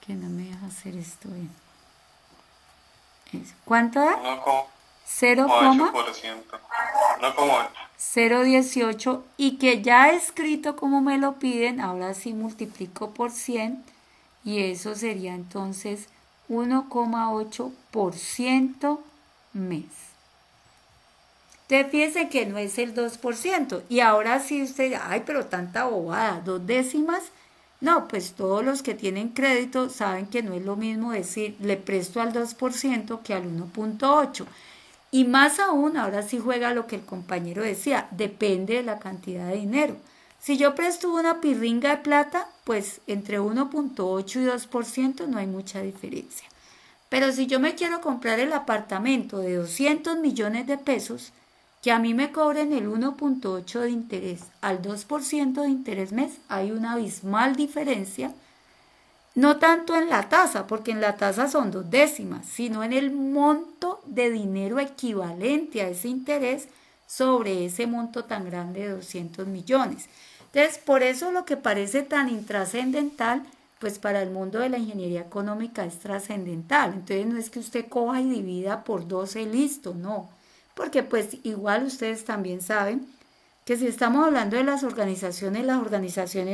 Que no me deja hacer esto bien. ¿Cuánto da? 0,18 y que ya escrito como me lo piden, ahora sí multiplico por 100 y eso sería entonces 1,8% mes. Entonces fíjense que no es el 2%. Y ahora sí usted, ay, pero tanta bobada, 2 décimas. No, pues todos los que tienen crédito saben que no es lo mismo decir, le presto al 2% que al 1,8%. Y más aún, ahora sí juega lo que el compañero decía, depende de la cantidad de dinero. Si yo presto una pirringa de plata, pues entre 1,8 y 2% no hay mucha diferencia. Pero si yo me quiero comprar el apartamento de 200 millones de pesos, que a mí me cobren el 1,8 de interés al 2% de interés mes, hay una abismal diferencia, no tanto en la tasa, porque en la tasa son 2 décimas, sino en el monto de dinero equivalente a ese interés sobre ese monto tan grande de 200 millones. Entonces, por eso lo que parece tan intrascendental, pues para el mundo de la ingeniería económica es trascendental. Entonces, no es que usted coja y divida por 12 y listo, no. Porque pues igual ustedes también saben que si estamos hablando de las organizaciones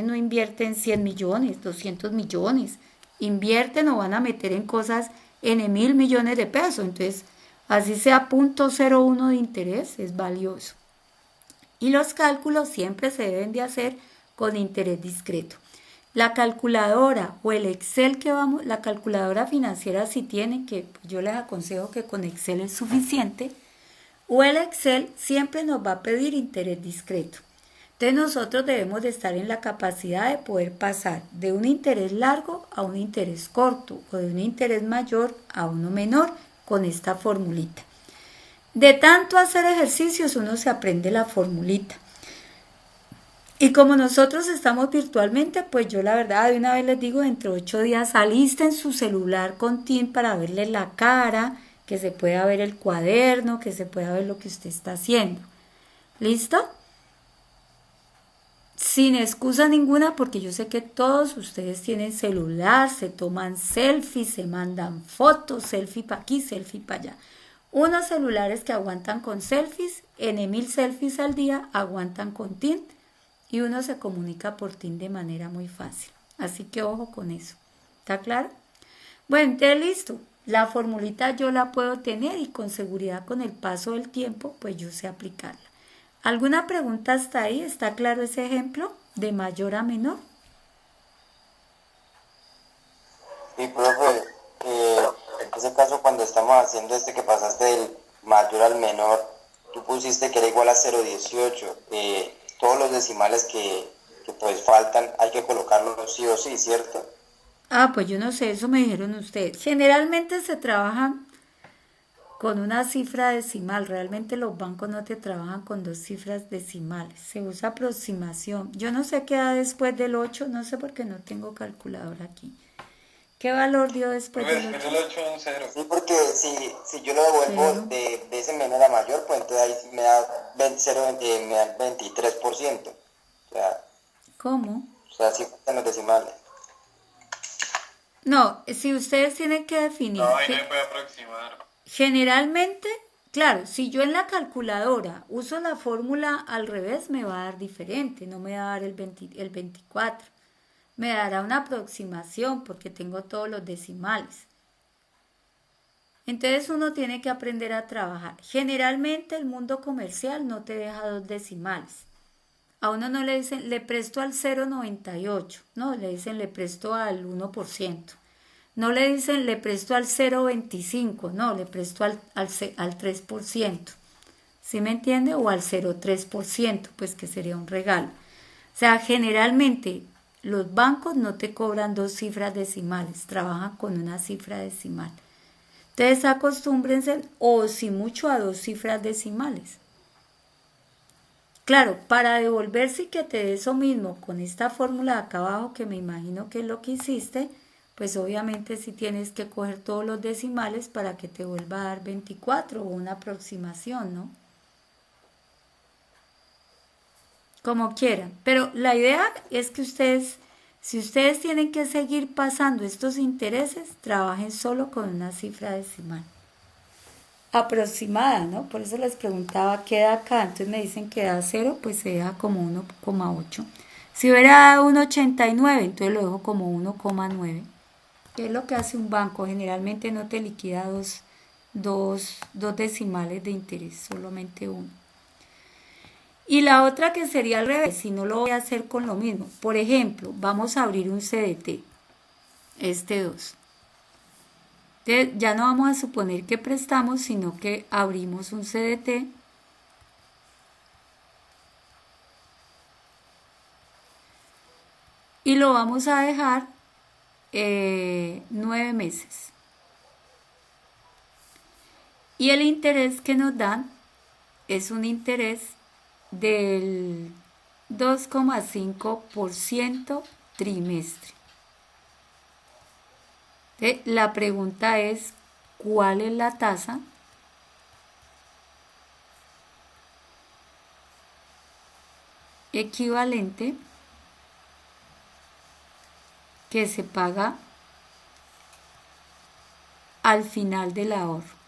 no invierten 100 millones, 200 millones, invierten o van a meter en cosas en 1.000 millones de pesos, entonces así sea 0,01 de interés, es valioso. Y los cálculos siempre se deben de hacer con interés discreto. La calculadora o el Excel la calculadora financiera si tienen, que yo les aconsejo que con Excel es suficiente, o el Excel siempre nos va a pedir interés discreto. Entonces nosotros debemos de estar en la capacidad de poder pasar de un interés largo a un interés corto o de un interés mayor a uno menor con esta formulita. De tanto hacer ejercicios uno se aprende la formulita. Y como nosotros estamos virtualmente, pues yo la verdad de una vez les digo, dentro de 8 días alisten su celular con Teams para verle la cara, que se pueda ver el cuaderno, que se pueda ver lo que usted está haciendo. ¿Listo? Sin excusa ninguna, porque yo sé que todos ustedes tienen celular, se toman selfies, se mandan fotos, selfie para aquí, selfie para allá. Unos celulares que aguantan con selfies, en 1000 selfies al día aguantan con Teams y uno se comunica por Teams de manera muy fácil. Así que ojo con eso. ¿Está claro? Bueno, entonces listo. La formulita yo la puedo tener y con seguridad con el paso del tiempo, pues yo sé aplicarla. ¿Alguna pregunta hasta ahí? ¿Está claro ese ejemplo de mayor a menor? Y profe, en ese caso cuando estamos haciendo que pasaste del mayor al menor, tú pusiste que era igual a 0,18. Todos los decimales que pues faltan hay que colocarlos sí o sí, ¿cierto? Ah, pues yo no sé, eso me dijeron ustedes. Generalmente se trabajan con una cifra decimal. Realmente los bancos no te trabajan con dos cifras decimales. Se usa aproximación. Yo no sé qué da después del 8, no sé por qué no tengo calculadora aquí. ¿Qué valor dio después del 8? Después del 8 un 0. Sí, porque si yo lo devuelvo Cero. de ese menor a mayor, pues entonces ahí sí me da 20, me da 23%. ¿Cómo? O sea, sí faltan los decimales. No, si ustedes tienen que definir No, ahí no que me puede aproximar. generalmente, claro, si yo en la calculadora uso la fórmula al revés, me va a dar diferente, no me va a dar el 24. Me dará una aproximación porque tengo todos los decimales. Entonces uno tiene que aprender a trabajar. Generalmente el mundo comercial no te deja dos decimales. A uno no le dicen, le presto al 0,98, no, le dicen, le presto al 1%. No le dicen, le presto al 0,25, no, le presto al 3%. ¿Sí me entiende? O al 0,3%, pues que sería un regalo. O sea, generalmente los bancos no te cobran dos cifras decimales, trabajan con una cifra decimal. Entonces acostúmbrense, o si mucho, a dos cifras decimales. Claro, para devolverse y que te dé eso mismo con esta fórmula de acá abajo, que me imagino que es lo que hiciste, pues obviamente sí tienes que coger todos los decimales para que te vuelva a dar 24 o una aproximación, ¿no? Como quieran. Pero la idea es que ustedes, si ustedes tienen que seguir pasando estos intereses, trabajen solo con una cifra decimal. Aproximada, ¿no? Por eso les preguntaba qué da acá. Entonces me dicen que da 0, pues se deja como 1,8. Si hubiera dado 1,89, entonces lo dejo como 1,9. ¿Qué es lo que hace un banco? Generalmente no te liquida dos decimales de interés, solamente uno. Y la otra que sería al revés, si no lo voy a hacer con lo mismo. Por ejemplo, vamos a abrir un CDT, este 2. Entonces, ya no vamos a suponer que prestamos, sino que abrimos un CDT y lo vamos a dejar 9 meses. Y el interés que nos dan es un interés del 2,5% trimestre. Entonces, la pregunta es, ¿cuál es la tasa equivalente que se paga al final del ahorro?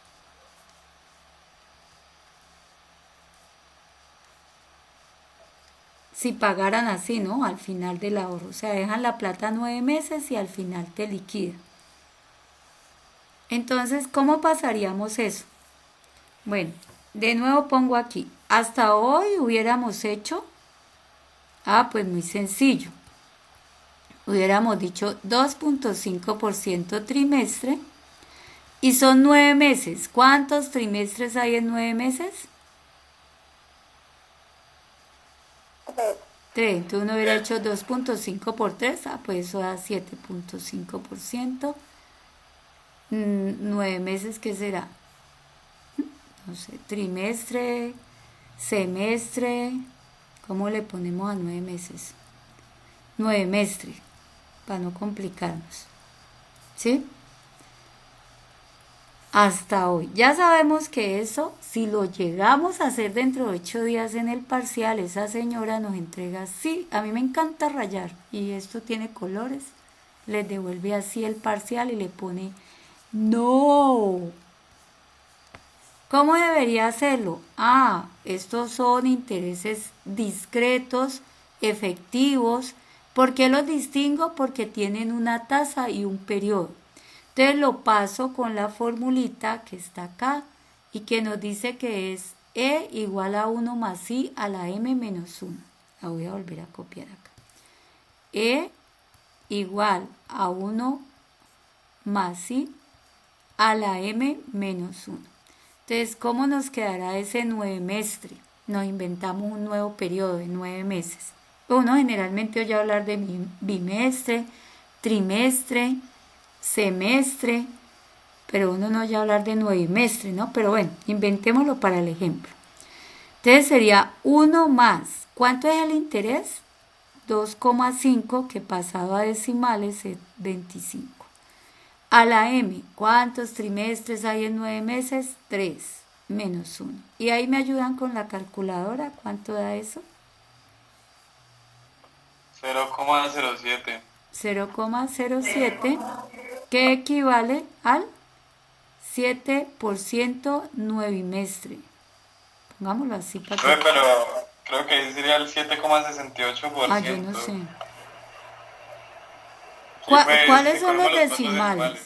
Si pagaran así, ¿no? Al final del ahorro. O sea, dejan la plata 9 meses y al final te liquida. Entonces, ¿cómo pasaríamos eso? Bueno, de nuevo pongo aquí. Hasta hoy hubiéramos hecho, pues muy sencillo. Hubiéramos dicho 2,5% trimestre y son 9 meses. ¿Cuántos trimestres hay en 9 meses? 3. Entonces uno hubiera hecho 2,5 por 3, pues eso da 7,5%. 9 meses, ¿qué será? No sé, trimestre, semestre, ¿cómo le ponemos a 9 meses? 9 mestre, para no complicarnos. ¿Sí? Hasta hoy. Ya sabemos que eso, si lo llegamos a hacer dentro de 8 días en el parcial, esa señora nos entrega, sí, a mí me encanta rayar, y esto tiene colores, les devuelve así el parcial y le pone, no. ¿Cómo debería hacerlo? Estos son intereses discretos, efectivos. ¿Por qué los distingo? Porque tienen una tasa y un periodo. Entonces lo paso con la formulita que está acá y que nos dice que es E igual a 1 más I a la M menos 1. La voy a volver a copiar acá. E igual a 1 más I a la M menos 1. Entonces, ¿cómo nos quedará ese 9 mestre? Nos inventamos un nuevo periodo de 9 meses. Uno generalmente oye hablar de bimestre, trimestre, semestre, pero uno no oye hablar de nuevimestre, ¿no? Pero bueno, inventémoslo para el ejemplo. Entonces sería 1 más, ¿cuánto es el interés? 2,5, que pasado a decimales es 25. A la M, ¿cuántos trimestres hay en 9 meses? 3, menos 1. Y ahí me ayudan con la calculadora, ¿cuánto da eso? 0,07. 0,07, que equivale al 7% nuevimestre. Pongámoslo así para que... Pero creo que ahí sería el 7,68%. Ah, yo no sé. Sí, pues, ¿Cuáles son colmo los decimales?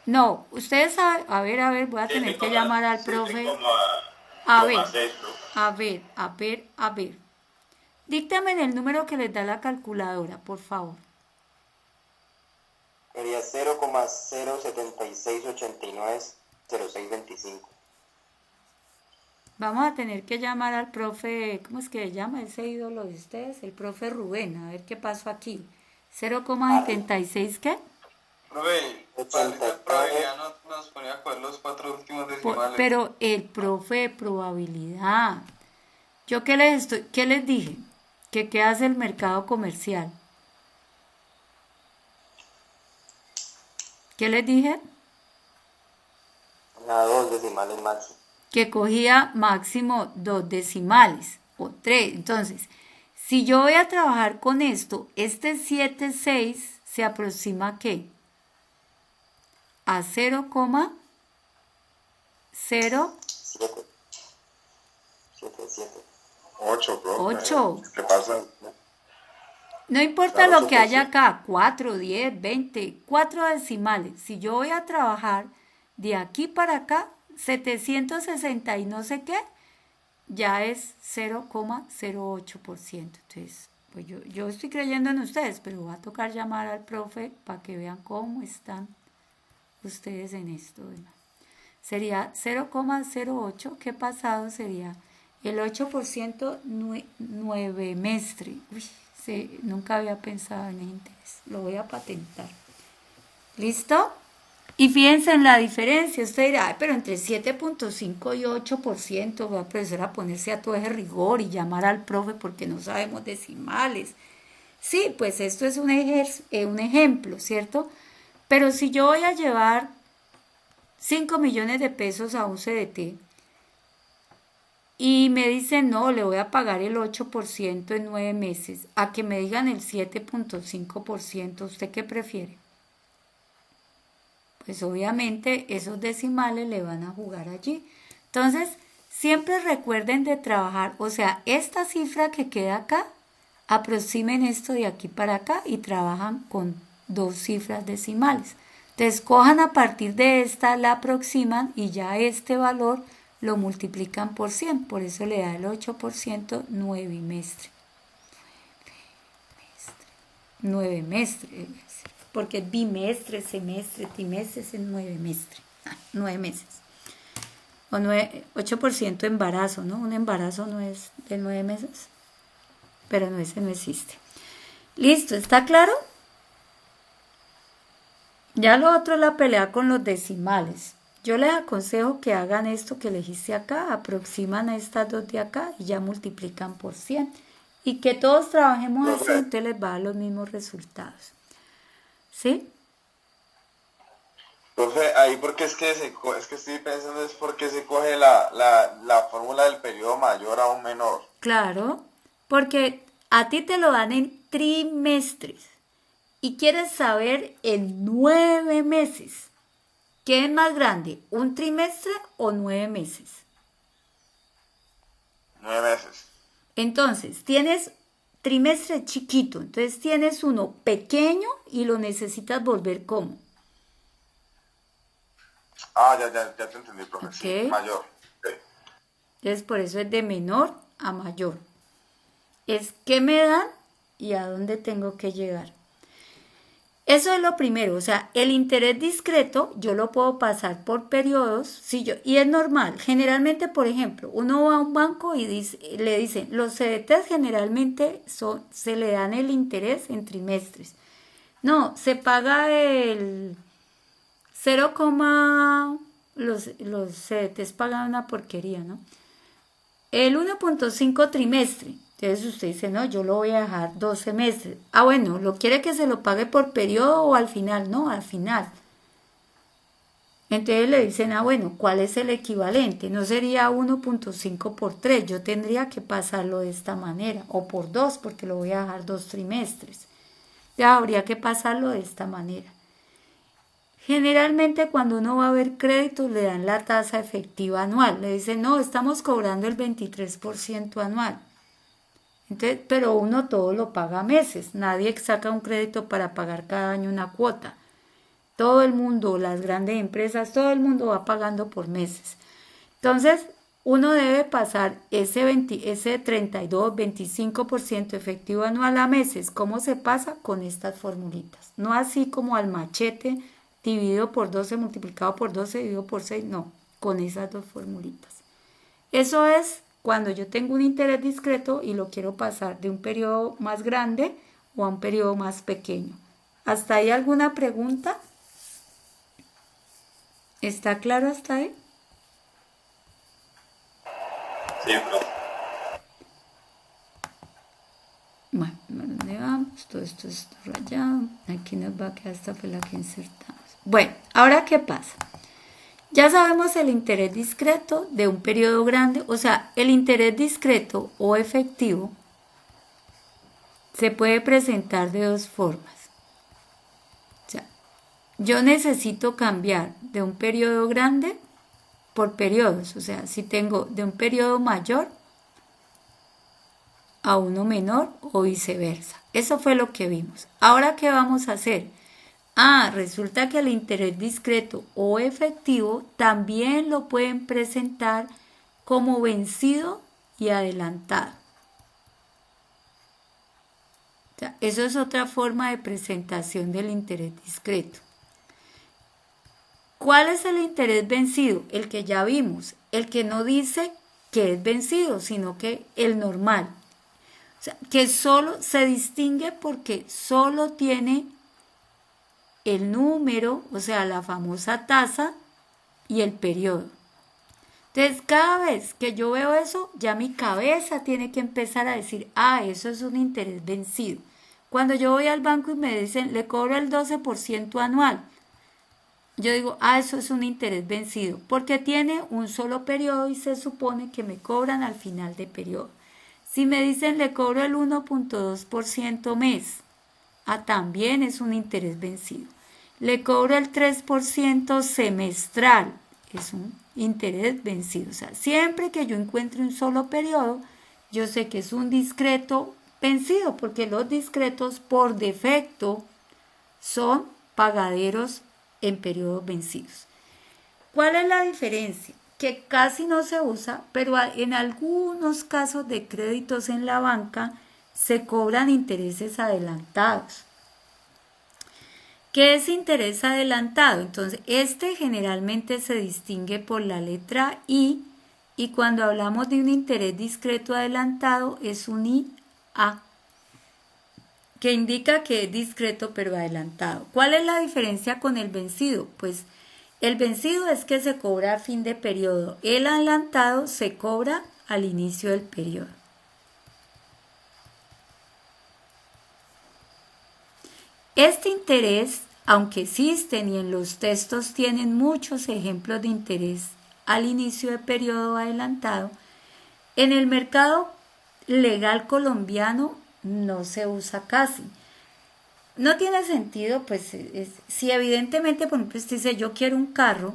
No, ustedes saben, a ver, voy a tener que llamar al profe. A ver. Díctame el número que les da la calculadora, por favor. Sería 0,076890625. Vamos a tener que llamar al profe, ¿cómo es que se llama ese ídolo de ustedes? El profe Rubén, a ver qué pasó aquí. 0,76, ¿qué? Profe, la probabilidad nos ponía a coger los 4 últimos decimales. Pero el profe de probabilidad. ¿Yo qué les dije? ¿Que qué hace el mercado comercial? ¿Qué les dije? A 2 decimales máximo. Que cogía máximo 2 decimales o 3. Entonces, si yo voy a trabajar con esto, este 7,6 se aproxima ¿a qué? A 0,0. 7. 8, bro. 8. ¿Qué pasa? No importa Claro, lo que haya 8%. acá, 4, 10, 20, 4 decimales. Si yo voy a trabajar de aquí para acá, 760 y no sé qué, ya es 0,08%. Entonces, pues yo estoy creyendo en ustedes, pero va a tocar llamar al profe para que vean cómo están ustedes en esto. Sería 0,08, ¿qué pasado sería? El 8% nuevemestre. Uy, nunca había pensado en ese interés. Lo voy a patentar. ¿Listo? Y fíjense en la diferencia. Usted dirá, ay, pero entre 7,5 y 8%, va a empezar a ponerse a todo ese rigor y llamar al profe porque no sabemos decimales. Sí, pues esto es un ejemplo, ¿cierto? Pero si yo voy a llevar 5 millones de pesos a un CDT y me dicen, no, le voy a pagar el 8% en 9 meses, a que me digan el 7,5%, ¿usted qué prefiere? Pues obviamente esos decimales le van a jugar allí. Entonces, siempre recuerden de trabajar, o sea, esta cifra que queda acá, aproximen esto de aquí para acá y trabajan con 2 cifras decimales. Entonces, cojan a partir de esta, la aproximan y ya este valor lo multiplican por 100. Por eso le da el 8% nuevimestre. Nuevemestre. Porque bimestre, semestre, trimestre es en 9 meses. 9 meses. O 8% embarazo, ¿no? Un embarazo no es de 9 meses. Pero no, ese no existe. Listo, ¿está claro? Ya lo otro es la pelea con los decimales. Yo les aconsejo que hagan esto que elegiste acá, aproximan a estas dos de acá y ya multiplican por 100. Y que todos trabajemos así, entonces les va a dar los mismos resultados. ¿Sí? Profe, ahí porque es que estoy pensando es porque se coge la fórmula del periodo mayor a un menor. Claro, porque a ti te lo dan en trimestres y quieres saber en 9 meses. ¿Qué es más grande, un trimestre o 9 meses? 9 meses. Entonces, tienes trimestre chiquito, entonces tienes uno pequeño y lo necesitas volver como. Ah, ya te entendí, profe. Okay. Sí, mayor. Okay. Entonces, por eso es de menor a mayor. Es qué me dan y a dónde tengo que llegar. Eso es lo primero, o sea, el interés discreto yo lo puedo pasar por periodos, y es normal. Generalmente, por ejemplo, uno va a un banco y le dicen, los CDTs generalmente se le dan el interés en trimestres. No, se paga el 0, los CDTs pagan una porquería, ¿no? El 1.5 trimestre. Entonces usted dice, no, yo lo voy a dejar 12 meses. Ah, bueno, ¿lo quiere que se lo pague por periodo o al final? No, al final. Entonces le dicen, ah, bueno, ¿cuál es el equivalente? No sería 1.5 por 3, yo tendría que pasarlo de esta manera, o por 2, porque lo voy a dejar 2 trimestres. Ya habría que pasarlo de esta manera. Generalmente cuando uno va a ver créditos le dan la tasa efectiva anual. Le dicen, no, estamos cobrando el 23% anual. Entonces, pero uno todo lo paga a meses. Nadie saca un crédito para pagar cada año una cuota. Todo el mundo, las grandes empresas, todo el mundo va pagando por meses. Entonces, uno debe pasar ese 32, 25% efectivo anual a meses. ¿Cómo se pasa? Con estas formulitas. No así como al machete, dividido por 12, multiplicado por 12, dividido por 6. No, con esas dos formulitas. Eso es cuando yo tengo un interés discreto y lo quiero pasar de un periodo más grande o a un periodo más pequeño. ¿Hasta ahí alguna pregunta? ¿Está claro hasta ahí? Sí, profe. Bueno, ¿dónde vamos? Todo esto está rayado. Aquí nos va a quedar esta fue la que insertamos. Bueno, ¿ahora qué pasa? Ya sabemos el interés discreto de un periodo grande, o sea, el interés discreto o efectivo se puede presentar de dos formas. O sea, yo necesito cambiar de un periodo grande por periodos, o sea, si tengo de un periodo mayor a uno menor o viceversa. Eso fue lo que vimos. Ahora, ¿qué vamos a hacer? Resulta que el interés discreto o efectivo también lo pueden presentar como vencido y adelantado. O sea, eso es otra forma de presentación del interés discreto. ¿Cuál es el interés vencido? El que ya vimos, el que no dice que es vencido, sino que el normal. O sea, que solo se distingue porque solo tiene el número, o sea, la famosa tasa y el periodo. Entonces, cada vez que yo veo eso, ya mi cabeza tiene que empezar a decir, eso es un interés vencido. Cuando yo voy al banco y me dicen, le cobro el 12% anual, yo digo, eso es un interés vencido, porque tiene un solo periodo y se supone que me cobran al final de periodo. Si me dicen, le cobro el 1.2% mes, también es un interés vencido. Le cobro el 3% semestral, es un interés vencido. O sea, siempre que yo encuentre un solo periodo, yo sé que es un discreto vencido, porque los discretos por defecto son pagaderos en periodos vencidos. ¿Cuál es la diferencia? Que casi no se usa, pero en algunos casos de créditos en la banca se cobran intereses adelantados. ¿Qué es interés adelantado? Entonces, generalmente se distingue por la letra I, y cuando hablamos de un interés discreto adelantado es un IA, que indica que es discreto pero adelantado. ¿Cuál es la diferencia con el vencido? Pues el vencido es que se cobra a fin de periodo, el adelantado se cobra al inicio del periodo. Este interés, aunque existen y en los textos tienen muchos ejemplos de interés al inicio de periodo adelantado, en el mercado legal colombiano no se usa casi. No tiene sentido, pues, si evidentemente, por ejemplo, usted dice, yo quiero un carro,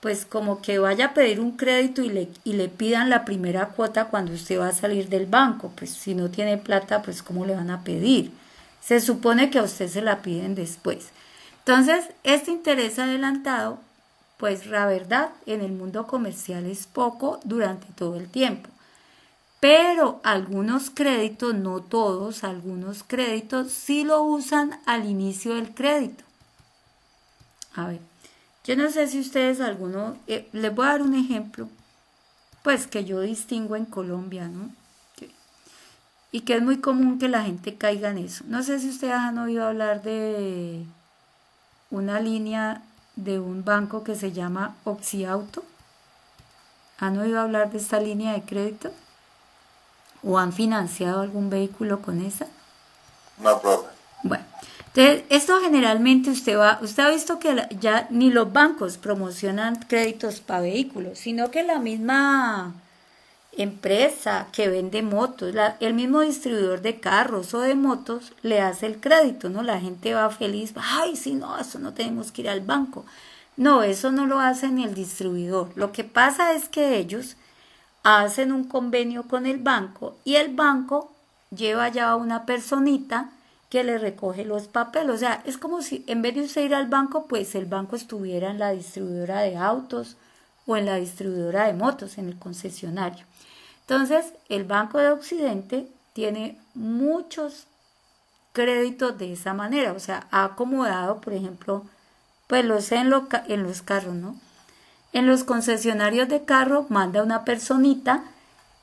pues como que vaya a pedir un crédito y le pidan la primera cuota cuando usted va a salir del banco, pues si no tiene plata, pues ¿cómo le van a pedir? Se supone que a usted se la piden después. Entonces, este interés adelantado, pues la verdad, en el mundo comercial es poco durante todo el tiempo. Pero algunos créditos, no todos, algunos créditos sí lo usan al inicio del crédito. A ver, yo no sé si ustedes alguno, les voy a dar un ejemplo, pues que yo distingo en Colombia, ¿no? Y que es muy común que la gente caiga en eso. No sé si ustedes han oído hablar de una línea de un banco que se llama Oxiauto. ¿Han oído hablar de esta línea de crédito? ¿O han financiado algún vehículo con esa? No, profe. Bueno, entonces esto generalmente usted ha visto que ya ni los bancos promocionan créditos para vehículos, sino que la misma empresa que vende motos, el mismo distribuidor de carros o de motos le hace el crédito, ¿no? La gente va feliz, ay, sí, no, eso no tenemos que ir al banco. No, eso no lo hace ni el distribuidor. Lo que pasa es que ellos hacen un convenio con el banco y el banco lleva ya a una personita que le recoge los papeles. O sea, es como si en vez de usted ir al banco, pues el banco estuviera en la distribuidora de autos o en la distribuidora de motos, en el concesionario. Entonces, el Banco de Occidente tiene muchos créditos de esa manera. O sea, ha acomodado, por ejemplo, pues lo sé en los carros, ¿no? En los concesionarios de carro manda una personita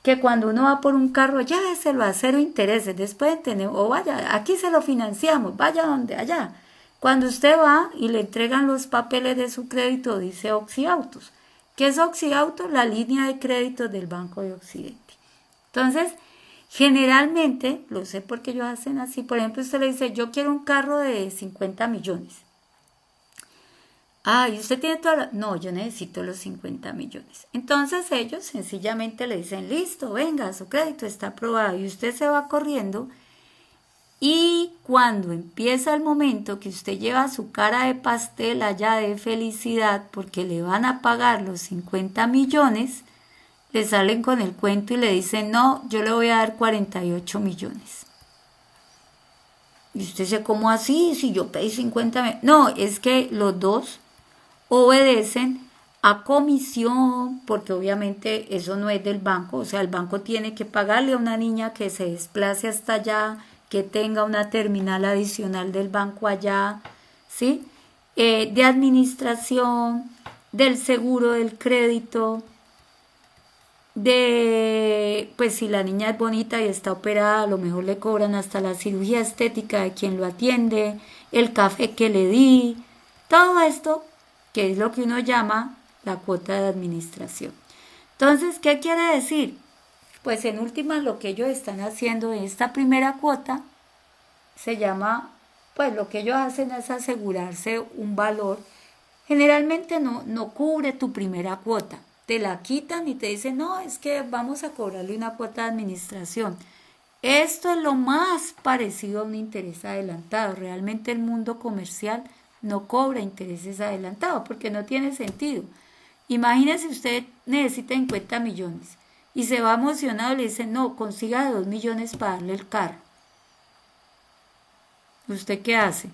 que cuando uno va por un carro, lléveselo a cero intereses, después tenemos, o vaya, aquí se lo financiamos, vaya donde allá. Cuando usted va y le entregan los papeles de su crédito, dice Oxiautos. ¿Qué es Oxiautos? La línea de créditos del Banco de Occidente. Entonces, generalmente, lo sé porque ellos hacen así, por ejemplo, usted le dice, yo quiero un carro de 50 millones. Ah, ¿y usted tiene No, yo necesito los 50 millones. Entonces ellos sencillamente le dicen, listo, venga, su crédito está aprobado. Y usted se va corriendo. Y cuando empieza el momento que usted lleva su cara de pastel allá de felicidad porque le van a pagar los 50 millones, le salen con el cuento y le dicen, no, yo le voy a dar 48 millones. Y usted dice, ¿cómo así? Si yo pedí 50 millones. No, es que los dos obedecen a comisión, porque obviamente eso no es del banco, o sea, el banco tiene que pagarle a una niña que se desplace hasta allá, que tenga una terminal adicional del banco allá, ¿sí? De administración, del seguro del crédito, pues si la niña es bonita y está operada, a lo mejor le cobran hasta la cirugía estética de quien lo atiende, el café que le di, todo esto que es lo que uno llama la cuota de administración. Entonces, ¿qué quiere decir? Pues en últimas lo que ellos están haciendo en esta primera cuota se llama, pues lo que ellos hacen es asegurarse un valor. Generalmente no cubre tu primera cuota, te la quitan y te dicen, no, es que vamos a cobrarle una cuota de administración. Esto es lo más parecido a un interés adelantado. Realmente el mundo comercial no cobra intereses adelantados porque no tiene sentido. Imagínese usted necesita 50 millones y se va emocionado y le dice, no, consiga 2 millones para darle el carro. ¿Usted qué hace?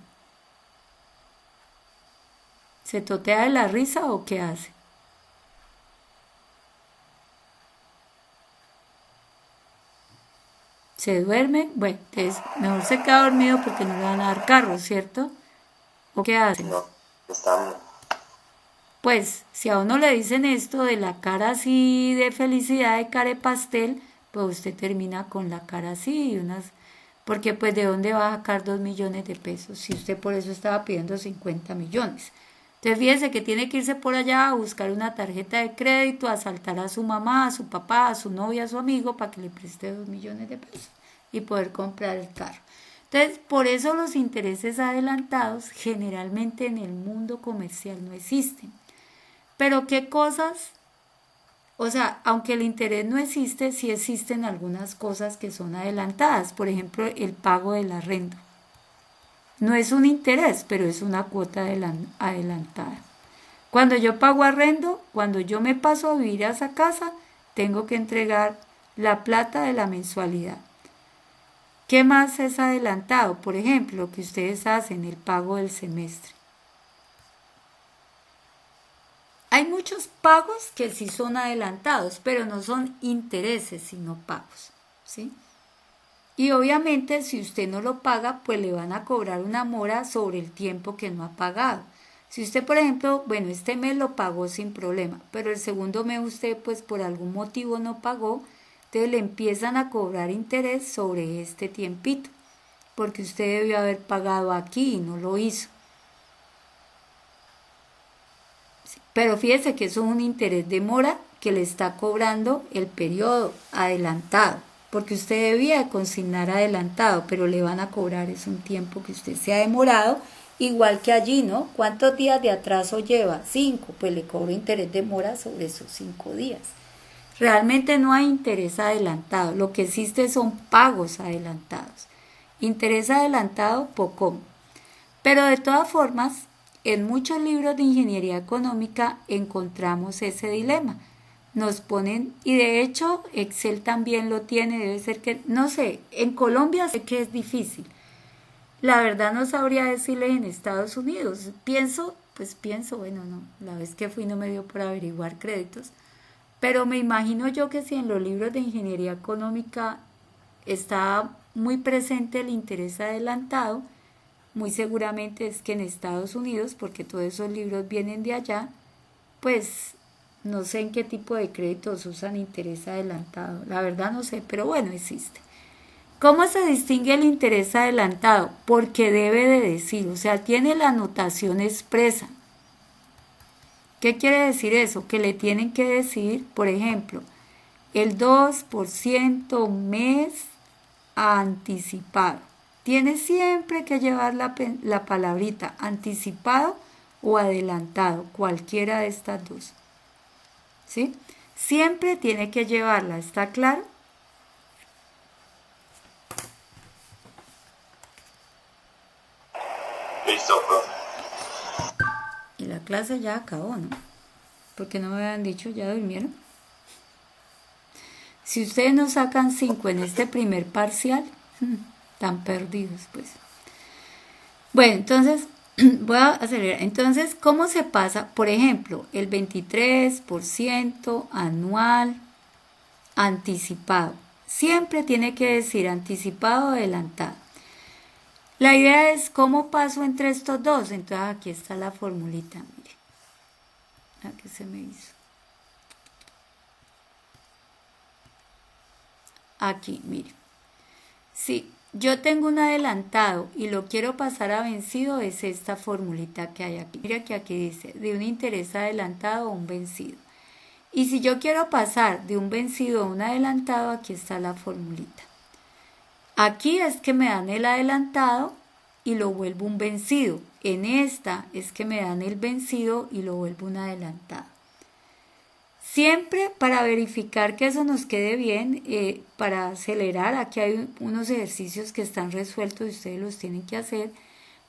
¿Se totea de la risa o qué hace? ¿Se duerme? Bueno, entonces mejor se queda dormido porque no le van a dar carro, ¿cierto? ¿O qué hace? No, está... Pues, si a uno le dicen esto de la cara así de felicidad, de cara de pastel, pues usted termina con la cara así, porque pues de dónde va a sacar 2 millones de pesos si usted por eso estaba pidiendo 50 millones. Entonces fíjese que tiene que irse por allá a buscar una tarjeta de crédito, a asaltar a su mamá, a su papá, a su novia, a su amigo para que le preste 2 millones de pesos y poder comprar el carro. Entonces, por eso los intereses adelantados generalmente en el mundo comercial no existen. Pero qué cosas, o sea, aunque el interés no existe, sí existen algunas cosas que son adelantadas. Por ejemplo, el pago del arrendo. No es un interés, pero es una cuota adelantada. Cuando yo pago arrendo, cuando yo me paso a vivir a esa casa, tengo que entregar la plata de la mensualidad. ¿Qué más es adelantado? Por ejemplo, que ustedes hacen el pago del semestre. Hay muchos pagos que sí son adelantados, pero no son intereses, sino pagos, ¿sí? Y obviamente si usted no lo paga, pues le van a cobrar una mora sobre el tiempo que no ha pagado. Si usted, por ejemplo, bueno, este mes lo pagó sin problema, pero el segundo mes usted pues por algún motivo no pagó, entonces le empiezan a cobrar interés sobre este tiempito, porque usted debió haber pagado aquí y no lo hizo. Sí, pero fíjese que eso es un interés de mora que le está cobrando el periodo adelantado, porque usted debía consignar adelantado, pero le van a cobrar es un tiempo que usted se ha demorado. Igual que allí, ¿no? ¿Cuántos días de atraso lleva? 5, pues le cobro interés de mora sobre esos 5 días. Realmente no hay interés adelantado, lo que existe son pagos adelantados. Interés adelantado, poco. Pero de todas formas, en muchos libros de ingeniería económica encontramos ese dilema. Nos ponen, y de hecho Excel también lo tiene, debe ser que, no sé, en Colombia sé que es difícil. La verdad no sabría decirles en Estados Unidos. Pienso, bueno, no, la vez que fui no me dio por averiguar créditos, pero me imagino yo que si en los libros de ingeniería económica está muy presente el interés adelantado, muy seguramente es que en Estados Unidos, porque todos esos libros vienen de allá, pues no sé en qué tipo de créditos usan interés adelantado. La verdad no sé, pero bueno, existe. ¿Cómo se distingue el interés adelantado? Porque debe de decir, o sea, tiene la notación expresa. ¿Qué quiere decir eso? Que le tienen que decir, por ejemplo, el 2% mes anticipado. Tiene siempre que llevar la palabrita anticipado o adelantado, cualquiera de estas dos. ¿Sí? Siempre tiene que llevarla, ¿está claro? Listo, profe. Y la clase ya acabó, ¿no? Porque no me habían dicho, ya durmieron. Si ustedes no sacan 5 en este primer parcial, están perdidos, pues. Bueno, entonces, voy a acelerar. Entonces, ¿cómo se pasa? Por ejemplo, el 23% anual anticipado. Siempre tiene que decir anticipado o adelantado. La idea es cómo paso entre estos dos. Entonces aquí está la formulita, mire. Aquí se me hizo. Aquí, mire. Si yo tengo un adelantado y lo quiero pasar a vencido, es esta formulita que hay aquí. Mira que aquí dice, de un interés adelantado a un vencido. Y si yo quiero pasar de un vencido a un adelantado, aquí está la formulita. Aquí es que me dan el adelantado y lo vuelvo un vencido. En esta es que me dan el vencido y lo vuelvo un adelantado. Siempre para verificar que eso nos quede bien, para acelerar, aquí hay unos ejercicios que están resueltos y ustedes los tienen que hacer.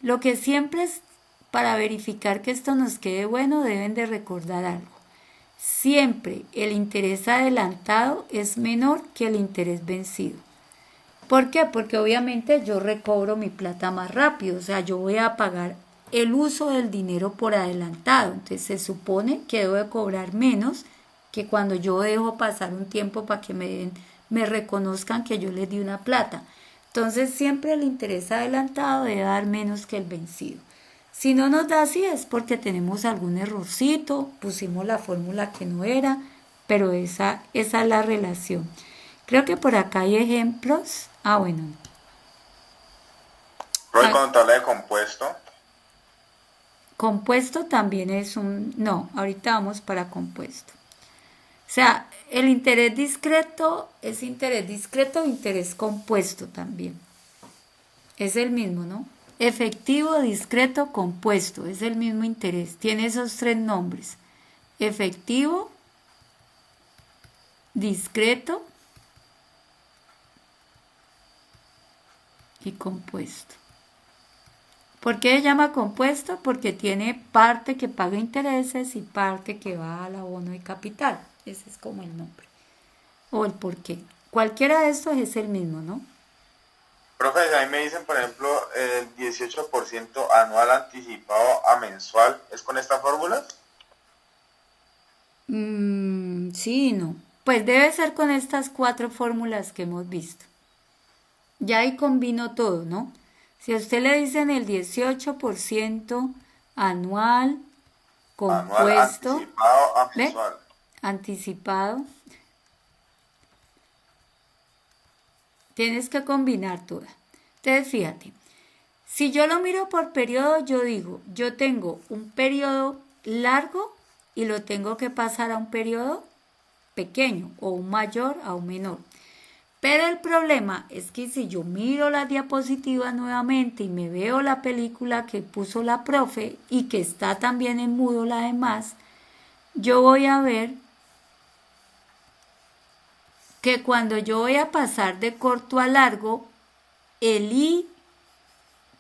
Lo que siempre es para verificar que esto nos quede bueno, deben de recordar algo. Siempre el interés adelantado es menor que el interés vencido. ¿Por qué? Porque obviamente yo recobro mi plata más rápido, o sea, yo voy a pagar el uso del dinero por adelantado, entonces se supone que debo de cobrar menos que cuando yo dejo pasar un tiempo para que me reconozcan que yo les di una plata. Entonces siempre el interés adelantado debe dar menos que el vencido. Si no nos da así es porque tenemos algún errorcito, pusimos la fórmula que no era, pero esa es la relación. Creo que por acá hay ejemplos. Bueno. Profe, cuando habla de compuesto. Compuesto también es no, ahorita vamos para compuesto. O sea, el interés discreto es interés discreto o interés compuesto también. Es el mismo, ¿no? Efectivo, discreto, compuesto. Es el mismo interés. Tiene esos 3 nombres. Efectivo, discreto y compuesto. ¿Por qué se llama compuesto? Porque tiene parte que paga intereses y parte que va al abono de capital. Ese es como el nombre. O el por qué. Cualquiera de estos es el mismo, ¿no? Profe, a mí me dicen, por ejemplo, el 18% anual anticipado a mensual. ¿Es con esta fórmula? Sí y no. Pues debe ser con estas 4 fórmulas que hemos visto. Ya ahí combino todo, ¿no? Si a usted le dicen el 18% anual, Anual, compuesto, anticipado, a ¿ve? mensual. Anticipado, tienes que combinar todas. Entonces, fíjate, si yo lo miro por periodo, yo digo, yo tengo un periodo largo y lo tengo que pasar a un periodo pequeño, o un mayor a un menor. Pero el problema es que si yo miro las diapositivas nuevamente y me veo la película que puso la profe y que está también en mudo la demás, yo voy a ver que cuando yo voy a pasar de corto a largo, el I,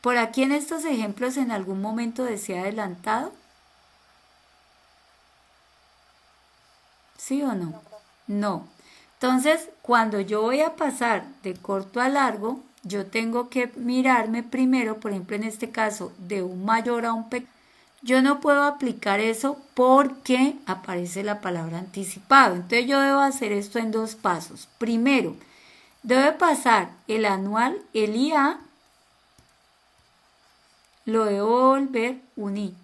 por aquí en estos ejemplos en algún momento decía adelantado, ¿sí o no? No. Entonces, cuando yo voy a pasar de corto a largo, yo tengo que mirarme primero, por ejemplo, en este caso, de un mayor a un pequeño. Yo no puedo aplicar eso porque aparece la palabra anticipado. Entonces, yo debo hacer esto en 2 pasos. Primero, debo pasar el anual, el IA, lo debo volver un I.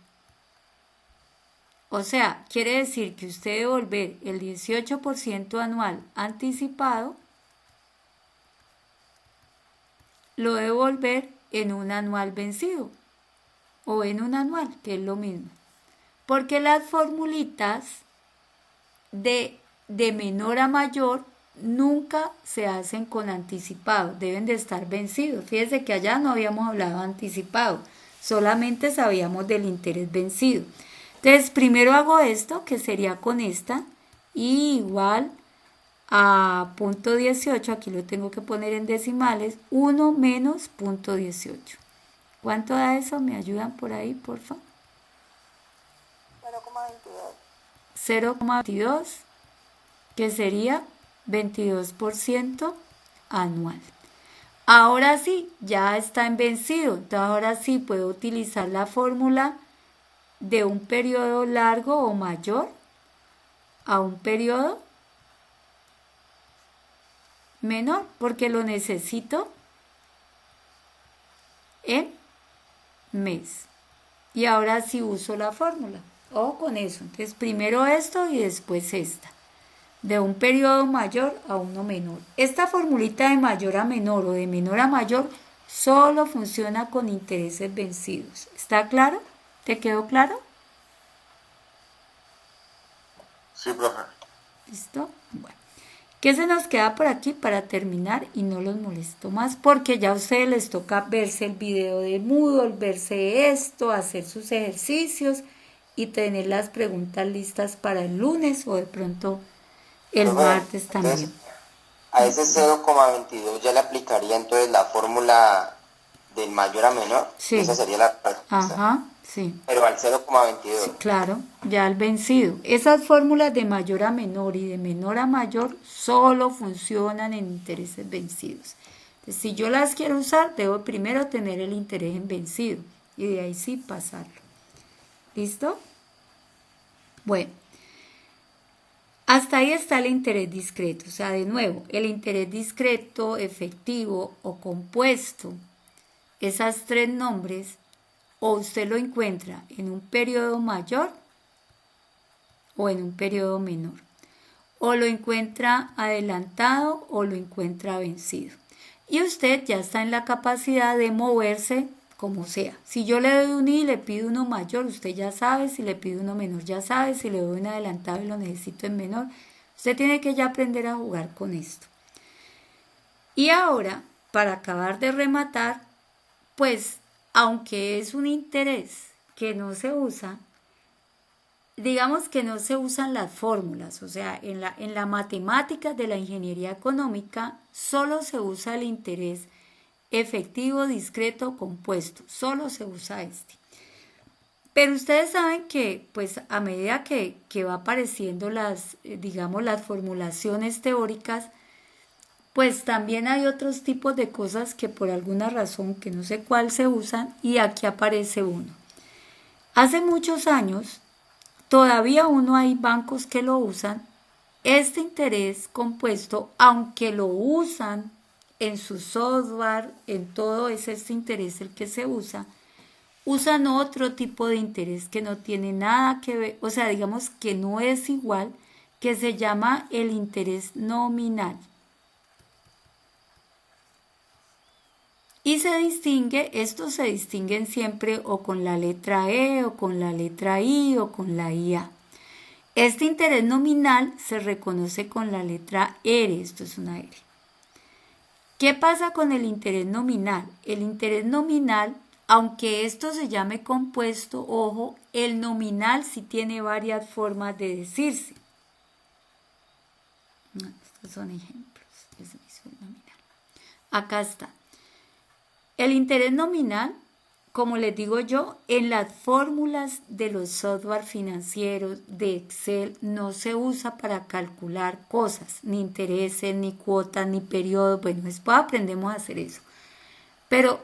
O sea, quiere decir que usted debe volver el 18% anual anticipado, lo debe volver en un anual vencido o en un anual, que es lo mismo. Porque las formulitas de menor a mayor nunca se hacen con anticipado, deben de estar vencidos. Fíjese que allá no habíamos hablado de anticipado, solamente sabíamos del interés vencido. Entonces, primero hago esto, que sería con esta, y igual a punto 18, aquí lo tengo que poner en decimales, 1 menos punto 18. ¿Cuánto da eso? ¿Me ayudan por ahí, por favor? 0,22. 0,22, que sería 22% anual. Ahora sí, ya está en vencido, entonces ahora sí puedo utilizar la fórmula de un periodo largo o mayor a un periodo menor, porque lo necesito en mes. Y ahora sí uso la fórmula. Ojo con eso. Entonces, primero esto y después esta. De un periodo mayor a uno menor. Esta formulita de mayor a menor o de menor a mayor solo funciona con intereses vencidos. ¿Está claro? ¿Te quedó claro? Sí, profe. ¿Listo? Bueno. ¿Qué se nos queda por aquí para terminar y no los molesto más? Porque ya a ustedes les toca verse el video de Moodle, verse esto, hacer sus ejercicios y tener las preguntas listas para el lunes o de pronto el martes también. Entonces, a ese 0,22 ya le aplicaría entonces la fórmula del mayor a menor. Sí. Esa sería la respuesta. Ajá, sí. Pero al 0,22. Sí, claro, ya el vencido. Esas fórmulas de mayor a menor y de menor a mayor solo funcionan en intereses vencidos. Entonces, si yo las quiero usar, debo primero tener el interés en vencido y de ahí sí pasarlo. ¿Listo? Bueno, hasta ahí está el interés discreto. O sea, de nuevo, el interés discreto, efectivo o compuesto, esas 3 nombres, o usted lo encuentra en un periodo mayor o en un periodo menor. O lo encuentra adelantado o lo encuentra vencido. Y usted ya está en la capacidad de moverse como sea. Si yo le doy un I y le pido uno mayor, usted ya sabe. Si le pido uno menor, ya sabe. Si le doy un adelantado y lo necesito en menor, usted tiene que ya aprender a jugar con esto. Y ahora, para acabar de rematar, pues, aunque es un interés que no se usa, digamos que no se usan las fórmulas, o sea, en la matemática de la ingeniería económica solo se usa el interés efectivo, discreto, compuesto, solo se usa este. Pero ustedes saben que, pues, a medida que va apareciendo las formulaciones teóricas, pues también hay otros tipos de cosas que por alguna razón que no sé cuál se usan y aquí aparece uno. Hace muchos años, todavía uno hay bancos que lo usan. Este interés compuesto, aunque lo usan en su software, en todo es este interés el que se usa, usan otro tipo de interés que no tiene nada que ver, o sea, digamos que no es igual, que se llama el interés nominal. Y se distingue, estos se distinguen siempre o con la letra E, o con la letra I, o con la IA. Este interés nominal se reconoce con la letra R, esto es una R. ¿Qué pasa con el interés nominal? El interés nominal, aunque esto se llame compuesto, ojo, el nominal sí tiene varias formas de decirse. No, estos son ejemplos. Acá está. El interés nominal, como les digo yo, en las fórmulas de los software financieros de Excel no se usa para calcular cosas, ni intereses, ni cuotas, ni periodos. Bueno, después aprendemos a hacer eso. Pero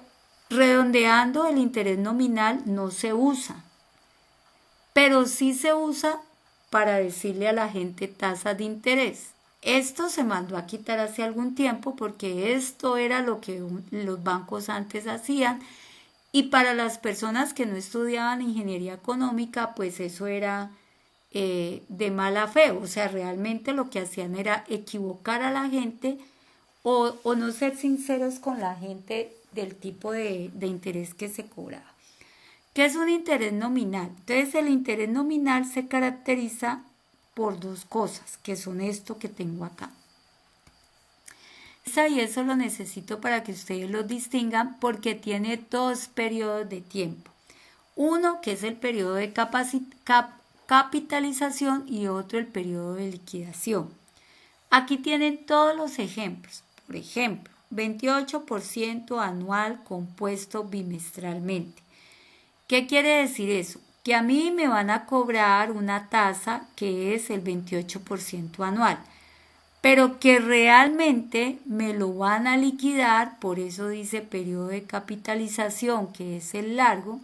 redondeando, el interés nominal no se usa. Pero sí se usa para decirle a la gente tasas de interés. Esto se mandó a quitar hace algún tiempo porque esto era lo que los bancos antes hacían. Y para las personas que no estudiaban ingeniería económica, pues eso era de mala fe. O sea, realmente lo que hacían era equivocar a la gente o no ser sinceros con la gente del tipo de interés que se cobraba. ¿Qué es un interés nominal? Entonces, el interés nominal se caracteriza por dos cosas, que son esto que tengo acá. Y eso lo necesito para que ustedes lo distingan porque tiene dos periodos de tiempo. Uno que es el periodo de capitalización y otro el periodo de liquidación. Aquí tienen todos los ejemplos. Por ejemplo, 28% anual compuesto bimestralmente. ¿Qué quiere decir eso? Que a mí me van a cobrar una tasa que es el 28% anual. Pero que realmente me lo van a liquidar, por eso dice periodo de capitalización, que es el largo,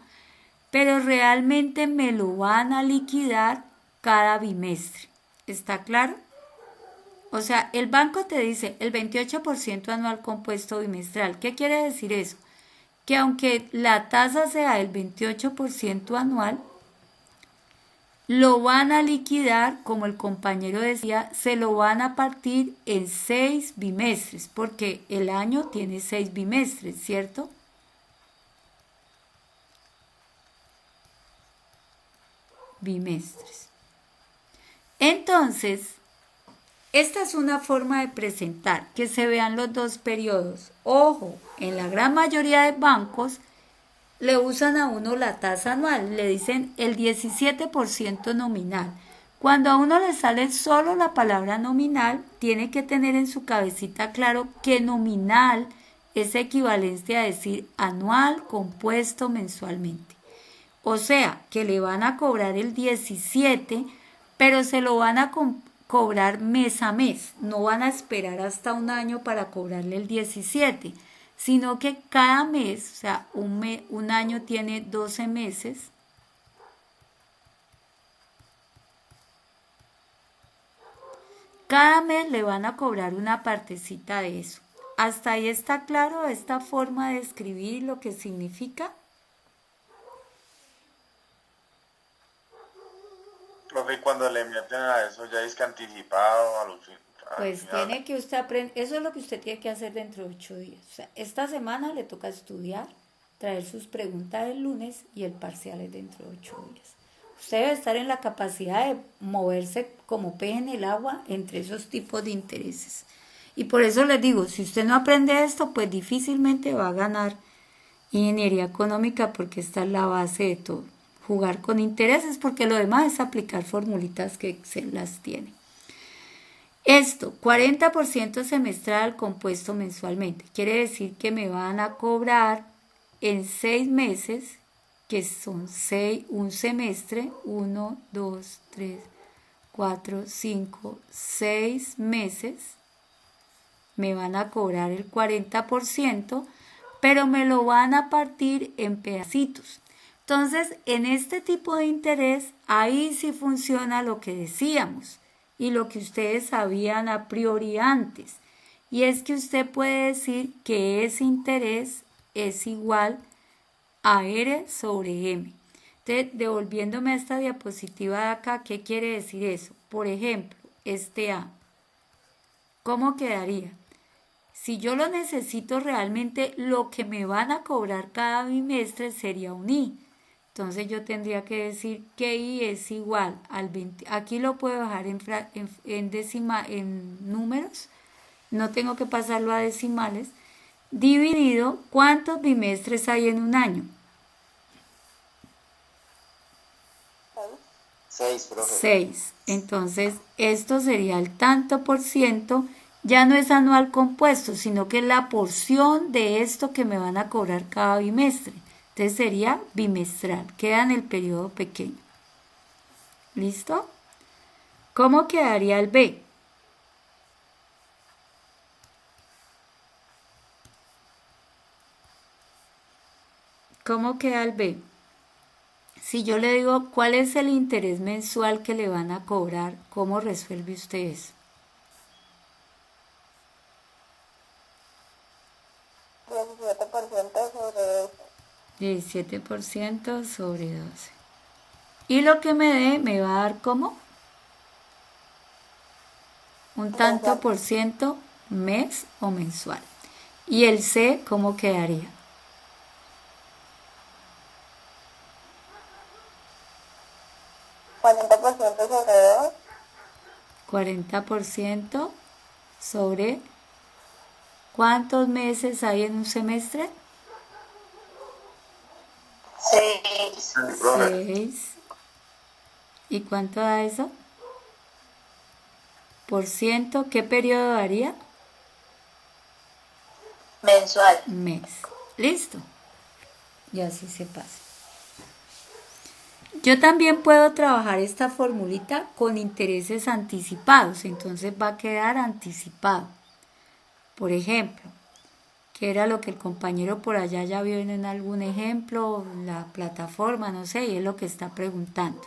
pero realmente me lo van a liquidar cada bimestre. ¿Está claro? O sea, el banco te dice el 28% anual compuesto bimestral. ¿Qué quiere decir eso? Que aunque la tasa sea el 28% anual, lo van a liquidar, como el compañero decía, se lo van a partir en 6 bimestres, porque el año tiene 6 bimestres, ¿cierto? Bimestres. Entonces, esta es una forma de presentar, que se vean los dos periodos. Ojo, en la gran mayoría de bancos le usan a uno la tasa anual, le dicen el 17% nominal. Cuando a uno le sale solo la palabra nominal, tiene que tener en su cabecita claro que nominal es equivalente a decir anual compuesto mensualmente. O sea, que le van a cobrar el 17, pero se lo van a cobrar mes a mes. No van a esperar hasta un año para cobrarle el 17, sino que cada mes, o sea, un año tiene 12 meses. Cada mes le van a cobrar una partecita de eso. ¿Hasta ahí está claro esta forma de escribir lo que significa? Profe, cuando le meten a eso ya es que anticipado a los Pues tiene que usted aprender, eso es lo que usted tiene que hacer dentro de 8 días. O sea, esta semana le toca estudiar, traer sus preguntas el lunes y el parcial es dentro de 8 días. Usted debe estar en la capacidad de moverse como pez en el agua entre esos tipos de intereses. Y por eso les digo, si usted no aprende esto, pues difícilmente va a ganar ingeniería económica porque esta es la base de todo. Jugar con intereses porque lo demás es aplicar formulitas que Excel las tiene. Esto, 40% semestral compuesto mensualmente. Quiere decir que me van a cobrar en 6 meses, que son 6, un semestre, 1, 2, 3, 4, 5, 6 meses. Me van a cobrar el 40%, pero me lo van a partir en pedacitos. Entonces, en este tipo de interés, ahí sí funciona lo que decíamos y lo que ustedes sabían a priori antes. Y es que usted puede decir que ese interés es igual a R sobre M. Entonces, devolviéndome a esta diapositiva de acá, ¿qué quiere decir eso? Por ejemplo, este A. ¿Cómo quedaría? Si yo lo necesito realmente, lo que me van a cobrar cada bimestre sería un I. Entonces yo tendría que decir que I es igual al 20. Aquí lo puedo bajar en números. No tengo que pasarlo a decimales. Dividido, ¿cuántos bimestres hay en un año? 6, profe. 6. Entonces, esto sería el tanto por ciento. Ya no es anual compuesto, sino que es la porción de esto que me van a cobrar cada bimestre. Entonces sería bimestral. Queda en el periodo pequeño. ¿Listo? ¿Cómo quedaría el B? ¿Cómo queda el B? Si yo le digo cuál es el interés mensual que le van a cobrar, ¿cómo resuelve usted eso? 17% sobre 12. 17% sobre 12. Y lo que me dé me va a dar como un tanto por ciento mes o mensual. Y el C, ¿cómo quedaría? 40% sobre 2. 40% sobre ¿cuántos meses hay en un semestre? 6. 6. ¿Y cuánto da eso? Por ciento, ¿qué periodo daría? Mensual. Mes. Listo. Y así se pasa. Yo también puedo trabajar esta formulita con intereses anticipados, entonces va a quedar anticipado. Por ejemplo, que era lo que el compañero por allá ya vio en algún ejemplo, la plataforma, no sé, y es lo que está preguntando.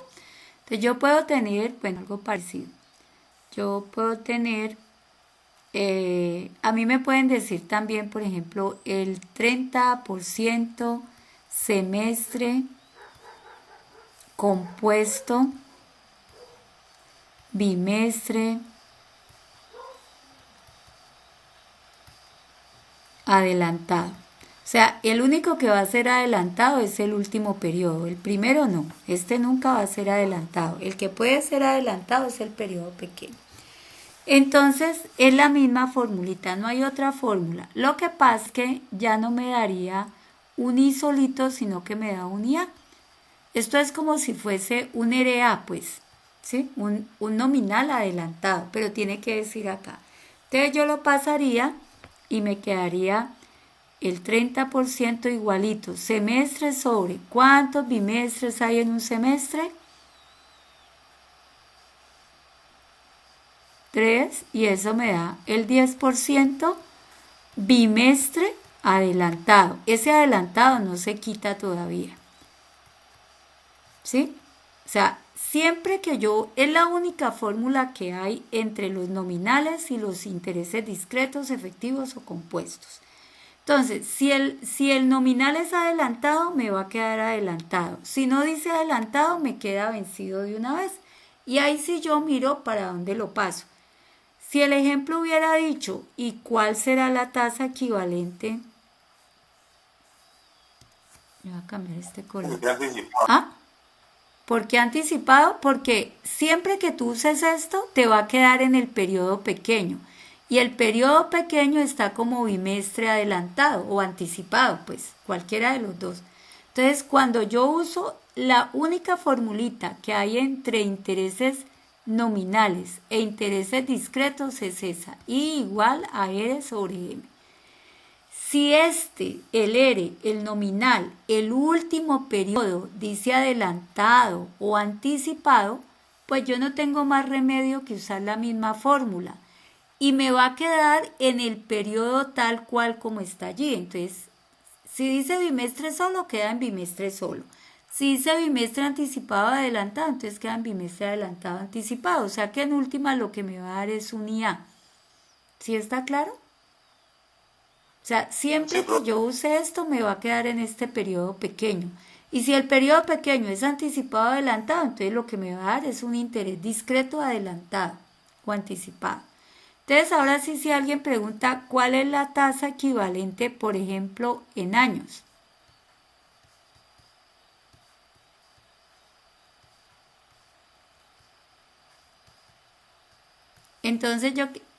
Entonces yo puedo tener, bueno, algo parecido. Yo puedo tener, a mí me pueden decir también, por ejemplo, el 30% semestre compuesto, bimestre, adelantado. O sea, el único que va a ser adelantado es el último periodo. El primero no. Este nunca va a ser adelantado. El que puede ser adelantado es el periodo pequeño. Entonces, es la misma formulita. No hay otra fórmula. Lo que pasa es que ya no me daría un I solito, sino que me da un IA. Esto es como si fuese un RA, pues, ¿sí? Un nominal adelantado, pero tiene que decir acá. Entonces yo lo pasaría y me quedaría el 30% igualito. Semestre sobre ¿cuántos bimestres hay en un semestre? 3, y eso me da el 10% bimestre adelantado. Ese adelantado no se quita todavía. ¿Sí? O sea, siempre que es la única fórmula que hay entre los nominales y los intereses discretos, efectivos o compuestos. Entonces, si el nominal es adelantado, me va a quedar adelantado. Si no dice adelantado, me queda vencido de una vez. Y ahí sí yo miro para dónde lo paso. Si el ejemplo hubiera dicho, ¿y cuál será la tasa equivalente? Voy a cambiar este color. ¿Ah? ¿Por qué anticipado? Porque siempre que tú uses esto, te va a quedar en el periodo pequeño. Y el periodo pequeño está como bimestre adelantado o anticipado, pues cualquiera de los dos. Entonces, cuando yo uso la única formulita que hay entre intereses nominales e intereses discretos es esa, I igual a R sobre M. Si el R, el nominal, el último periodo dice adelantado o anticipado, pues yo no tengo más remedio que usar la misma fórmula y me va a quedar en el periodo tal cual como está allí. Entonces, si dice bimestre solo, queda en bimestre solo. Si dice bimestre anticipado adelantado, entonces queda en bimestre adelantado anticipado. O sea que en última lo que me va a dar es un IA. ¿Sí está claro? O sea, siempre que yo use esto me va a quedar en este periodo pequeño. Y si el periodo pequeño es anticipado adelantado, entonces lo que me va a dar es un interés discreto adelantado o anticipado. Entonces ahora sí, si alguien pregunta cuál es la tasa equivalente, por ejemplo, en años. Entonces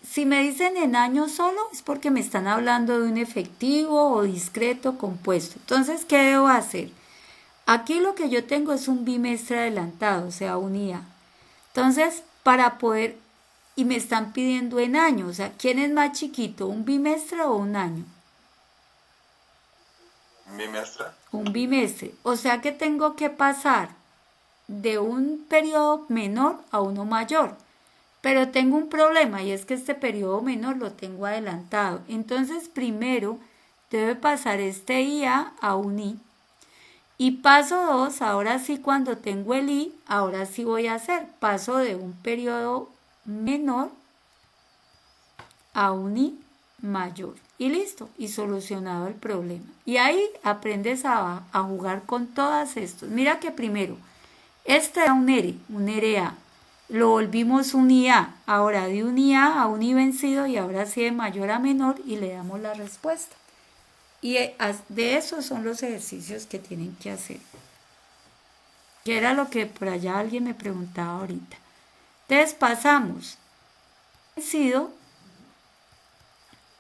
si me dicen en años solo, es porque me están hablando de un efectivo o discreto compuesto. Entonces, ¿qué debo hacer? Aquí lo que yo tengo es un bimestre adelantado, o sea, un IA. Entonces, para poder, y me están pidiendo en años, o sea, ¿quién es más chiquito, un bimestre o un año? Un bimestre. Un bimestre. O sea que tengo que pasar de un periodo menor a uno mayor. Pero tengo un problema y es que este periodo menor lo tengo adelantado. Entonces primero debe pasar este IA a un I. Y paso 2, ahora sí cuando tengo el I, ahora sí voy a hacer paso de un periodo menor a un I mayor. Y listo, y solucionado el problema. Y ahí aprendes a jugar con todas estos. Mira que primero, este era un RA. Lo volvimos un IA, ahora de un IA a un I vencido y ahora sí de mayor a menor y le damos la respuesta. Y de esos son los ejercicios que tienen que hacer. Que era lo que por allá alguien me preguntaba ahorita. Entonces pasamos. Vencido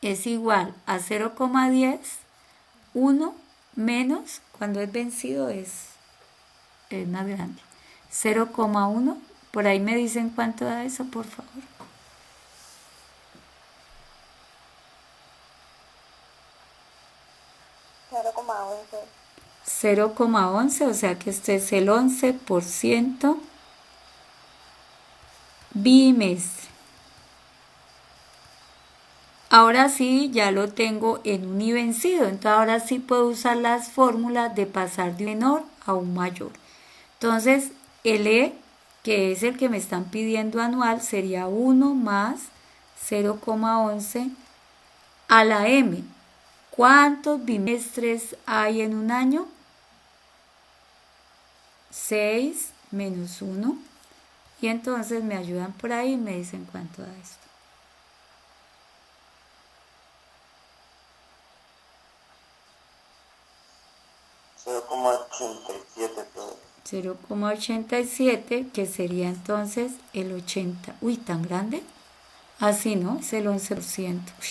es igual a 0,10, 1 menos, cuando es vencido es más grande, 0,1. Por ahí me dicen cuánto da eso, por favor. $0,11, o sea que este es el 11% bimestre. Ahora sí, ya lo tengo en un I vencido, entonces ahora sí puedo usar las fórmulas de pasar de un menor a un mayor. Entonces, el E, que es el que me están pidiendo anual, sería 1 más 0,11 a la M. ¿Cuántos bimestres hay en un año? 6 menos 1. Y entonces me ayudan por ahí y me dicen cuánto da esto. 0,87 todo. 0,87, que sería entonces el 80. Uy, ¿tan grande? Así, ¿no? Es el 11%. Uy,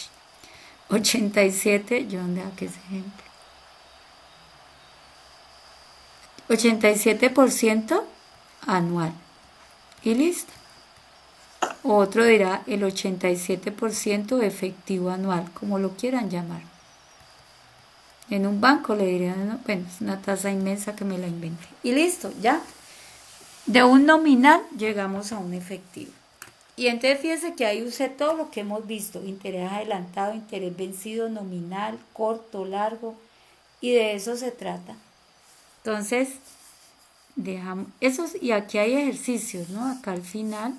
87, ¿yo dónde hago ese ejemplo? 87% anual. Y listo. Otro dirá el 87% efectivo anual, como lo quieran llamar. En un banco le dirían, no, bueno, es una tasa inmensa que me la inventé. Y listo, ya. De un nominal llegamos a un efectivo. Y entonces fíjense que ahí usé todo lo que hemos visto. Interés adelantado, interés vencido, nominal, corto, largo. Y de eso se trata. Entonces, dejamos esos. Y aquí hay ejercicios, ¿no? Acá al final.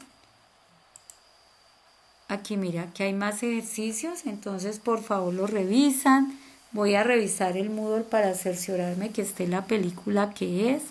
Aquí mira, que hay más ejercicios. Entonces, por favor, los revisan. Voy a revisar el Moodle para cerciorarme que esté la película que es.